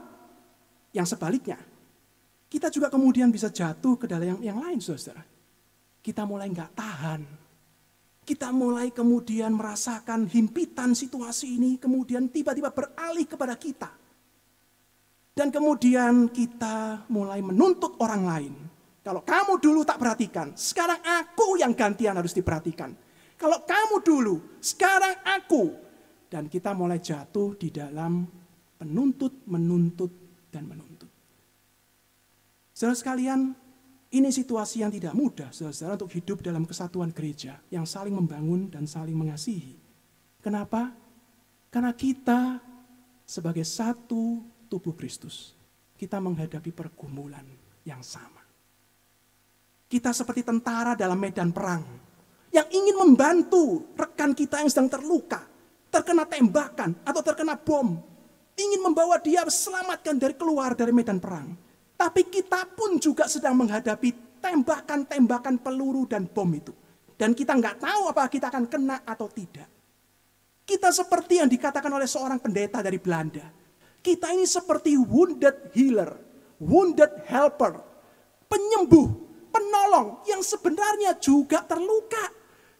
yang sebaliknya, kita juga kemudian bisa jatuh ke dalam yang lain, saudara. Kita mulai nggak tahan. Kita mulai kemudian merasakan himpitan situasi ini, kemudian tiba-tiba beralih kepada kita. Dan kemudian kita mulai menuntut orang lain. Kalau kamu dulu tak perhatikan, sekarang aku yang gantian harus diperhatikan. Kalau kamu dulu, sekarang aku. Dan kita mulai jatuh di dalam penuntut, menuntut, dan menuntut. Saudara sekalian, ini situasi yang tidak mudah, saudara, untuk hidup dalam kesatuan gereja yang saling membangun dan saling mengasihi. Kenapa? Karena kita sebagai satu tubuh Kristus, kita menghadapi pergumulan yang sama. Kita seperti tentara dalam medan perang yang ingin membantu rekan kita yang sedang terluka, terkena tembakan atau terkena bom, ingin membawa dia selamatkan keluar dari medan perang. Tapi kita pun juga sedang menghadapi tembakan-tembakan peluru dan bom itu. Dan kita nggak tahu apakah kita akan kena atau tidak. Kita seperti yang dikatakan oleh seorang pendeta dari Belanda. Kita ini seperti wounded healer, wounded helper, penyembuh, penolong yang sebenarnya juga terluka,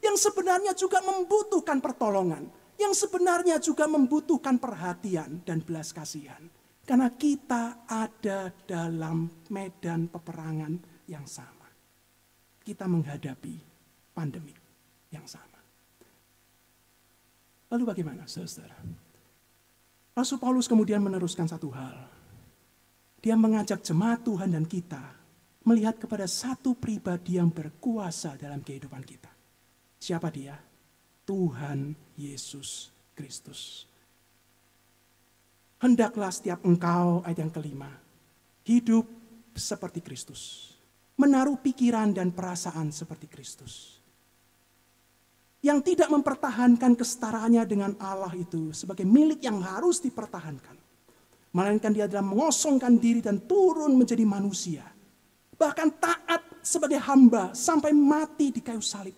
yang sebenarnya juga membutuhkan pertolongan, yang sebenarnya juga membutuhkan perhatian dan belas kasihan. Karena kita ada dalam medan peperangan yang sama. Kita menghadapi pandemi yang sama. Lalu bagaimana, saudara? Rasul Paulus kemudian meneruskan satu hal. Dia mengajak jemaat Tuhan dan kita melihat kepada satu pribadi yang berkuasa dalam kehidupan kita. Siapa dia? Tuhan Yesus Kristus. Hendaklah setiap engkau, ayat yang kelima, hidup seperti Kristus. Menaruh pikiran dan perasaan seperti Kristus. Yang tidak mempertahankan kesetaraannya dengan Allah itu sebagai milik yang harus dipertahankan. Melainkan dia adalah mengosongkan diri dan turun menjadi manusia. Bahkan taat sebagai hamba sampai mati di kayu salib.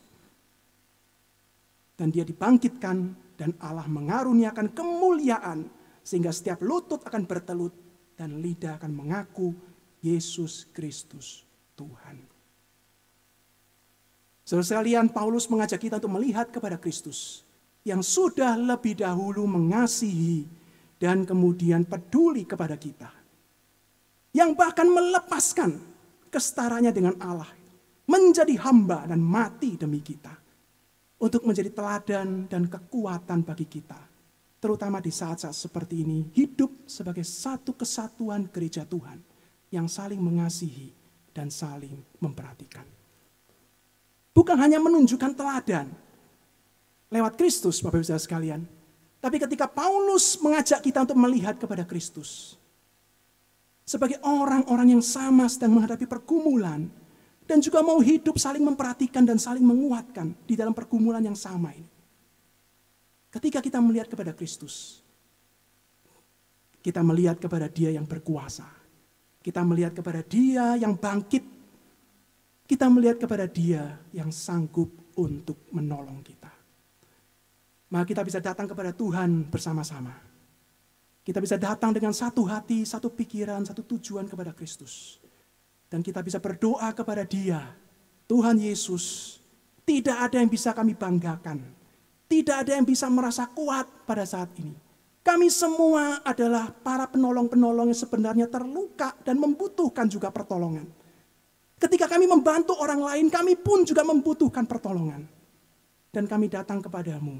Dan dia dibangkitkan dan Allah mengaruniakan kemuliaan sehingga setiap lutut akan bertelut dan lidah akan mengaku Yesus Kristus Tuhan. Saudara sekalian, Paulus mengajak kita untuk melihat kepada Kristus yang sudah lebih dahulu mengasihi dan kemudian peduli kepada kita. Yang bahkan melepaskan kesetaranya dengan Allah, menjadi hamba dan mati demi kita. Untuk menjadi teladan dan kekuatan bagi kita. Terutama di saat-saat seperti ini, hidup sebagai satu kesatuan gereja Tuhan yang saling mengasihi dan saling memperhatikan. Bukan hanya menunjukkan teladan lewat Kristus, Bapak Ibu Saudara sekalian, tapi ketika Paulus mengajak kita untuk melihat kepada Kristus sebagai orang-orang yang sama sedang menghadapi pergumulan dan juga mau hidup saling memperhatikan dan saling menguatkan di dalam pergumulan yang sama ini. Ketika kita melihat kepada Kristus, kita melihat kepada Dia yang berkuasa. Kita melihat kepada Dia yang bangkit. Kita melihat kepada Dia yang sanggup untuk menolong kita. Maka kita bisa datang kepada Tuhan bersama-sama. Kita bisa datang dengan satu hati, satu pikiran, satu tujuan kepada Kristus. Dan kita bisa berdoa kepada Dia. Tuhan Yesus, tidak ada yang bisa kami banggakan. Tidak ada yang bisa merasa kuat pada saat ini. Kami semua adalah para penolong-penolong yang sebenarnya terluka dan membutuhkan juga pertolongan. Ketika kami membantu orang lain, kami pun juga membutuhkan pertolongan. Dan kami datang kepadamu.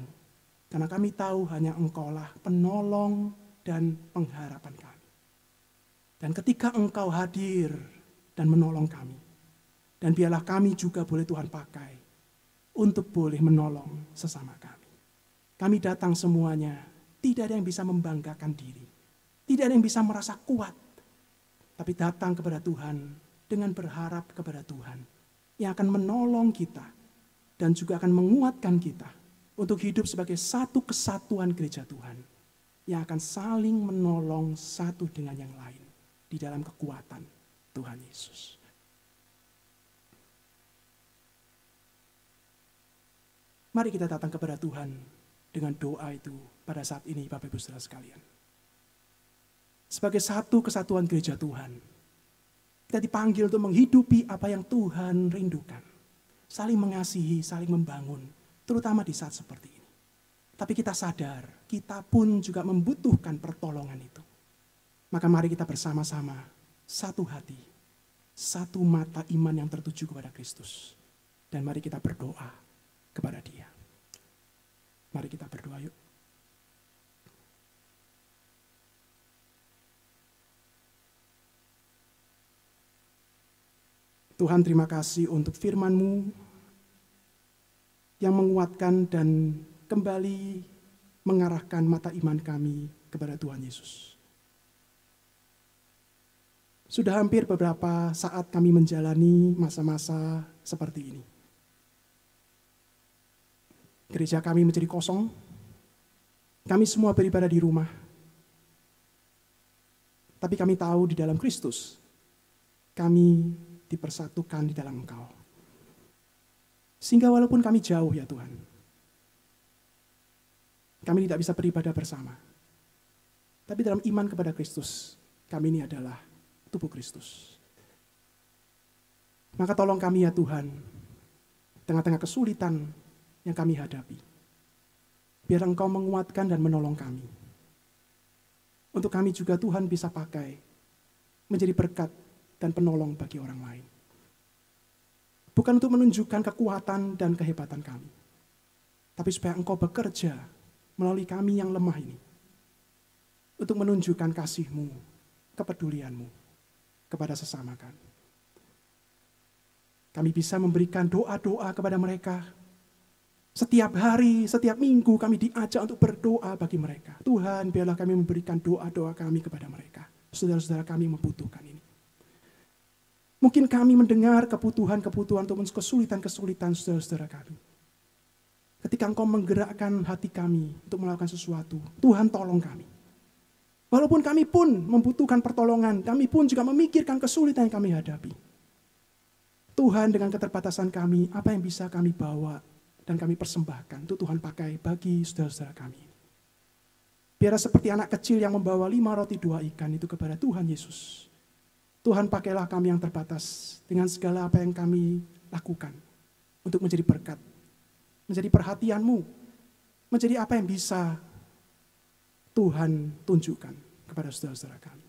Karena kami tahu hanya Engkaulah penolong dan pengharapan kami. Dan ketika Engkau hadir dan menolong kami. Dan biarlah kami juga boleh Tuhan pakai untuk boleh menolong sesama kami. Kami datang semuanya, tidak ada yang bisa membanggakan diri. Tidak ada yang bisa merasa kuat. Tapi datang kepada Tuhan dengan berharap kepada Tuhan. Yang akan menolong kita dan juga akan menguatkan kita untuk hidup sebagai satu kesatuan gereja Tuhan. Yang akan saling menolong satu dengan yang lain di dalam kekuatan Tuhan Yesus. Mari kita datang kepada Tuhan dengan doa itu pada saat ini, Bapak Ibu Saudara sekalian. Sebagai satu kesatuan gereja Tuhan, kita dipanggil untuk menghidupi apa yang Tuhan rindukan. Saling mengasihi, saling membangun, terutama di saat seperti ini. Tapi kita sadar, kita pun juga membutuhkan pertolongan itu. Maka mari kita bersama-sama, satu hati, satu mata iman yang tertuju kepada Kristus. Dan mari kita berdoa kepada Dia. Mari kita berdoa yuk. Tuhan, terima kasih untuk firman-Mu yang menguatkan dan kembali mengarahkan mata iman kami kepada Tuhan Yesus. Sudah hampir beberapa saat kami menjalani masa-masa seperti ini. Gereja kami menjadi kosong. Kami semua beribadah di rumah. Tapi kami tahu di dalam Kristus, kami dipersatukan di dalam Engkau. Sehingga walaupun kami jauh ya Tuhan, kami tidak bisa beribadah bersama. Tapi dalam iman kepada Kristus, kami ini adalah tubuh Kristus. Maka tolong kami ya Tuhan, tengah-tengah kesulitan yang kami hadapi, biar Engkau menguatkan dan menolong kami. Untuk kami juga Tuhan bisa pakai menjadi berkat dan penolong bagi orang lain. Bukan untuk menunjukkan kekuatan dan kehebatan kami, tapi supaya Engkau bekerja melalui kami yang lemah ini, untuk menunjukkan kasih-Mu, kepedulian-Mu kepada sesama kami. Kami bisa memberikan doa-doa kepada mereka. Setiap hari, setiap minggu kami diajak untuk berdoa bagi mereka. Tuhan, biarlah kami memberikan doa-doa kami kepada mereka. Saudara-saudara kami membutuhkan ini. Mungkin kami mendengar kebutuhan-kebutuhan ataupun kesulitan-kesulitan saudara-saudara kami. Ketika Engkau menggerakkan hati kami untuk melakukan sesuatu, Tuhan tolong kami. Walaupun kami pun membutuhkan pertolongan, kami pun juga memikirkan kesulitan yang kami hadapi. Tuhan, dengan keterbatasan kami, apa yang bisa kami bawa dan kami persembahkan untuk Tuhan pakai bagi saudara-saudara kami. Biarlah seperti anak kecil yang membawa 5 roti 2 ikan itu kepada Tuhan Yesus. Tuhan, pakailah kami yang terbatas dengan segala apa yang kami lakukan untuk menjadi berkat, menjadi perhatian-Mu, menjadi apa yang bisa Tuhan tunjukkan kepada saudara-saudara kami.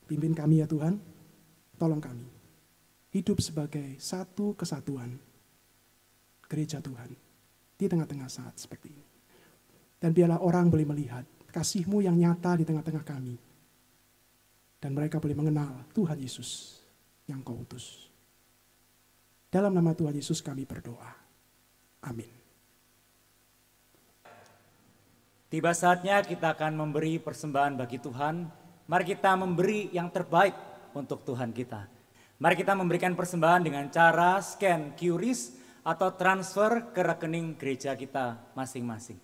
Pimpin kami ya Tuhan, tolong kami hidup sebagai satu kesatuan gereja Tuhan di tengah-tengah saat seperti ini. Dan biarlah orang boleh melihat kasih-Mu yang nyata di tengah-tengah kami. Dan mereka boleh mengenal Tuhan Yesus yang Kau utus. Dalam nama Tuhan Yesus kami berdoa. Amin. Tiba saatnya kita akan memberi persembahan bagi Tuhan. Mari kita memberi yang terbaik untuk Tuhan kita. Mari kita memberikan persembahan dengan cara scan QRIS atau transfer ke rekening gereja kita masing-masing.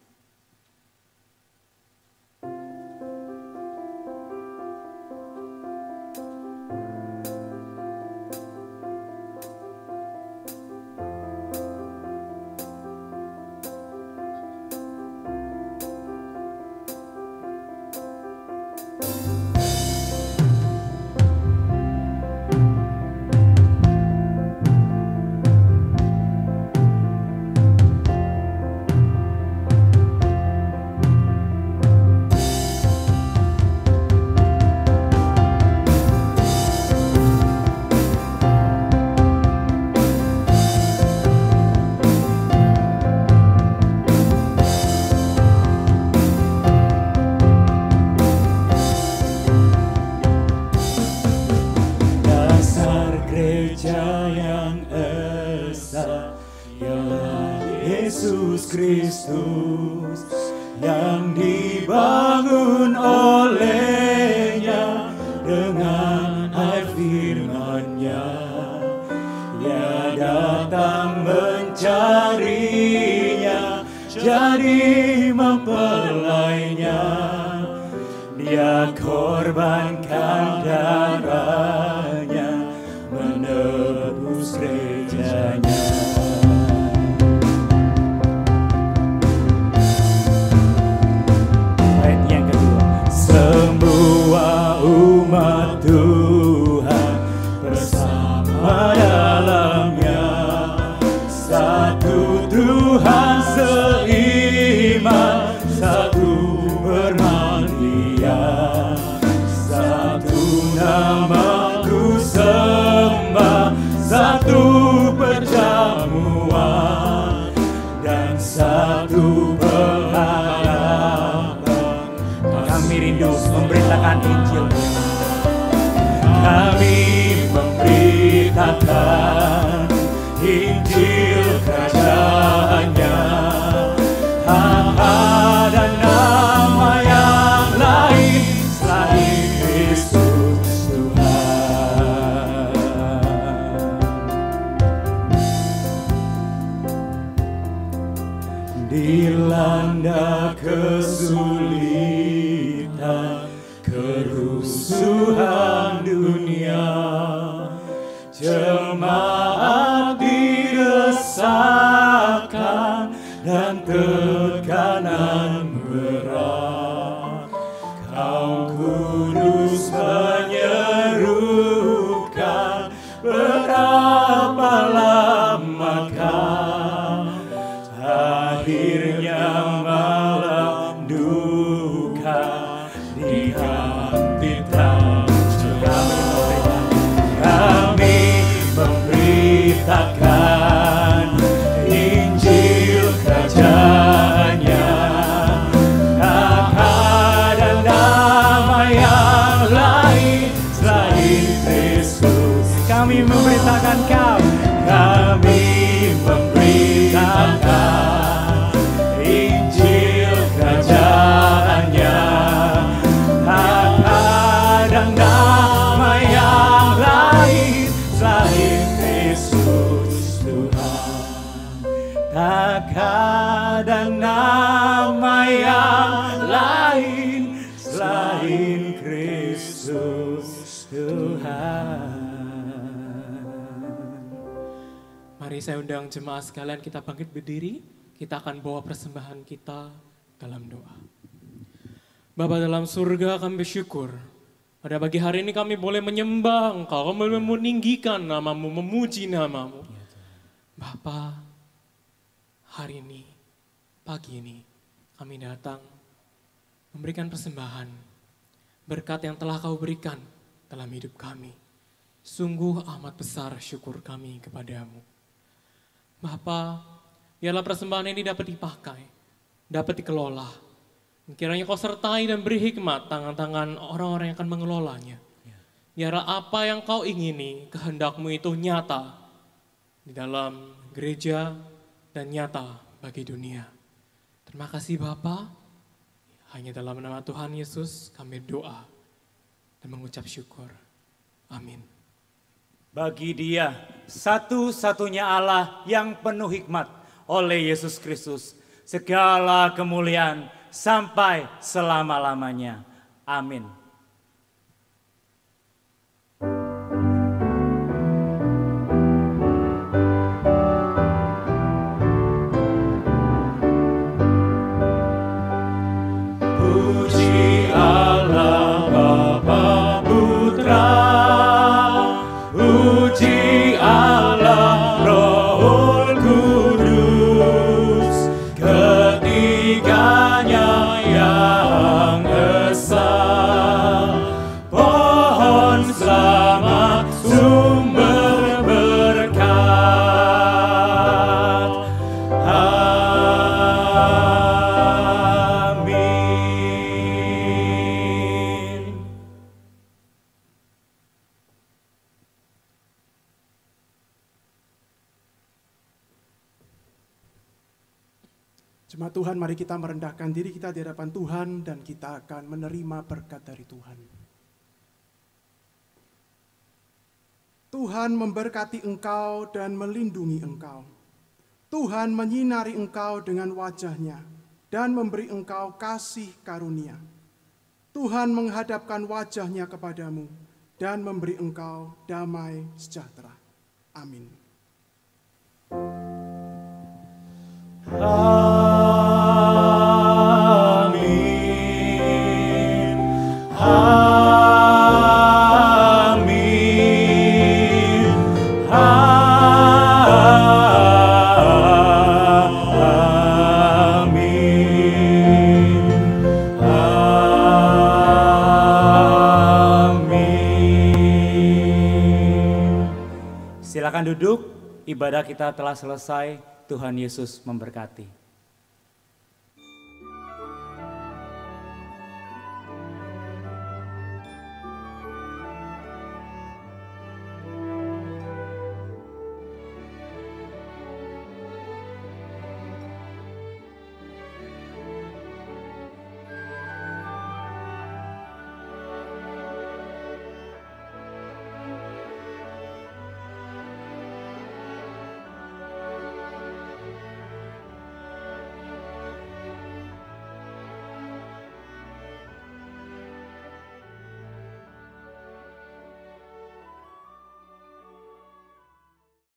Kristus yang dibangun olehnya dengan air firman-Nya. Ia datang mencarinya, jadi mempelainya. Dia korbankan darahnya, menebus gerejanya. Semua umat Tuhan bersama dalamnya, satu Tuhan seiman, satu permandian, satu nama ku sembah, satu perjamuan, dan satu pengharapan. Kami rindu memberitakan Injil. Kami memberitakan Injil kerajaan-Nya. Ada nama yang lain selain Kristus Tuhan. dilanda kesulitan, kerusuhan dunia, jemaat diresahkan dan tekanan berat. Kaum kudus menyerukan, berapa lamakah akhirnya malam duka diganti terang. Kami memberitakan Injil kerajaannya, dan damai yang lain selain Kristus. Kami memberitakan kami memberitakan Injil kerajaannya, dan damai yang lain selain Kristus Tuhan. Tak ada nama yang lain selain Kristus Tuhan. Mari saya undang jemaah sekalian, kita bangkit berdiri, kita akan bawa persembahan kita dalam doa. Bapa dalam surga, kami bersyukur pada pagi hari ini kami boleh menyembah Engkau, kami meninggikan namamu, memuji namamu. Bapa, hari ini, pagi ini kami datang memberikan persembahan, berkat yang telah Kau berikan dalam hidup kami. Sungguh amat besar syukur kami kepadamu. Bapa, biarlah persembahan ini dapat dipakai, dapat dikelola. Kiranya Kau sertai dan beri hikmat tangan-tangan orang-orang yang akan mengelolanya. Biarlah apa yang Kau ingini, kehendak-Mu itu nyata di dalam gereja dan nyata bagi dunia. Terima kasih Bapa. Hanya dalam nama Tuhan Yesus kami doa dan mengucap syukur. Amin. Bagi Dia satu-satunya Allah yang penuh hikmat oleh Yesus Kristus, segala kemuliaan sampai selama-lamanya. Amin. Puji Allah Bapa Putra, puji Allah Roh Kudus, ketiganya yang esa, pohon selamat sumber berkat. Amin. Jemaat Tuhan, mari kita merendahkan diri kita di hadapan Tuhan dan kita akan menerima berkat dari Tuhan. Tuhan memberkati engkau dan melindungi engkau. Tuhan menyinari engkau dengan wajah-Nya dan memberi engkau kasih karunia. Tuhan menghadapkan wajah-Nya kepadamu dan memberi engkau damai sejahtera. Amin. Amin. Amin. Amin. Amin. Silakan duduk, ibadah kita telah selesai. Tuhan Yesus memberkati.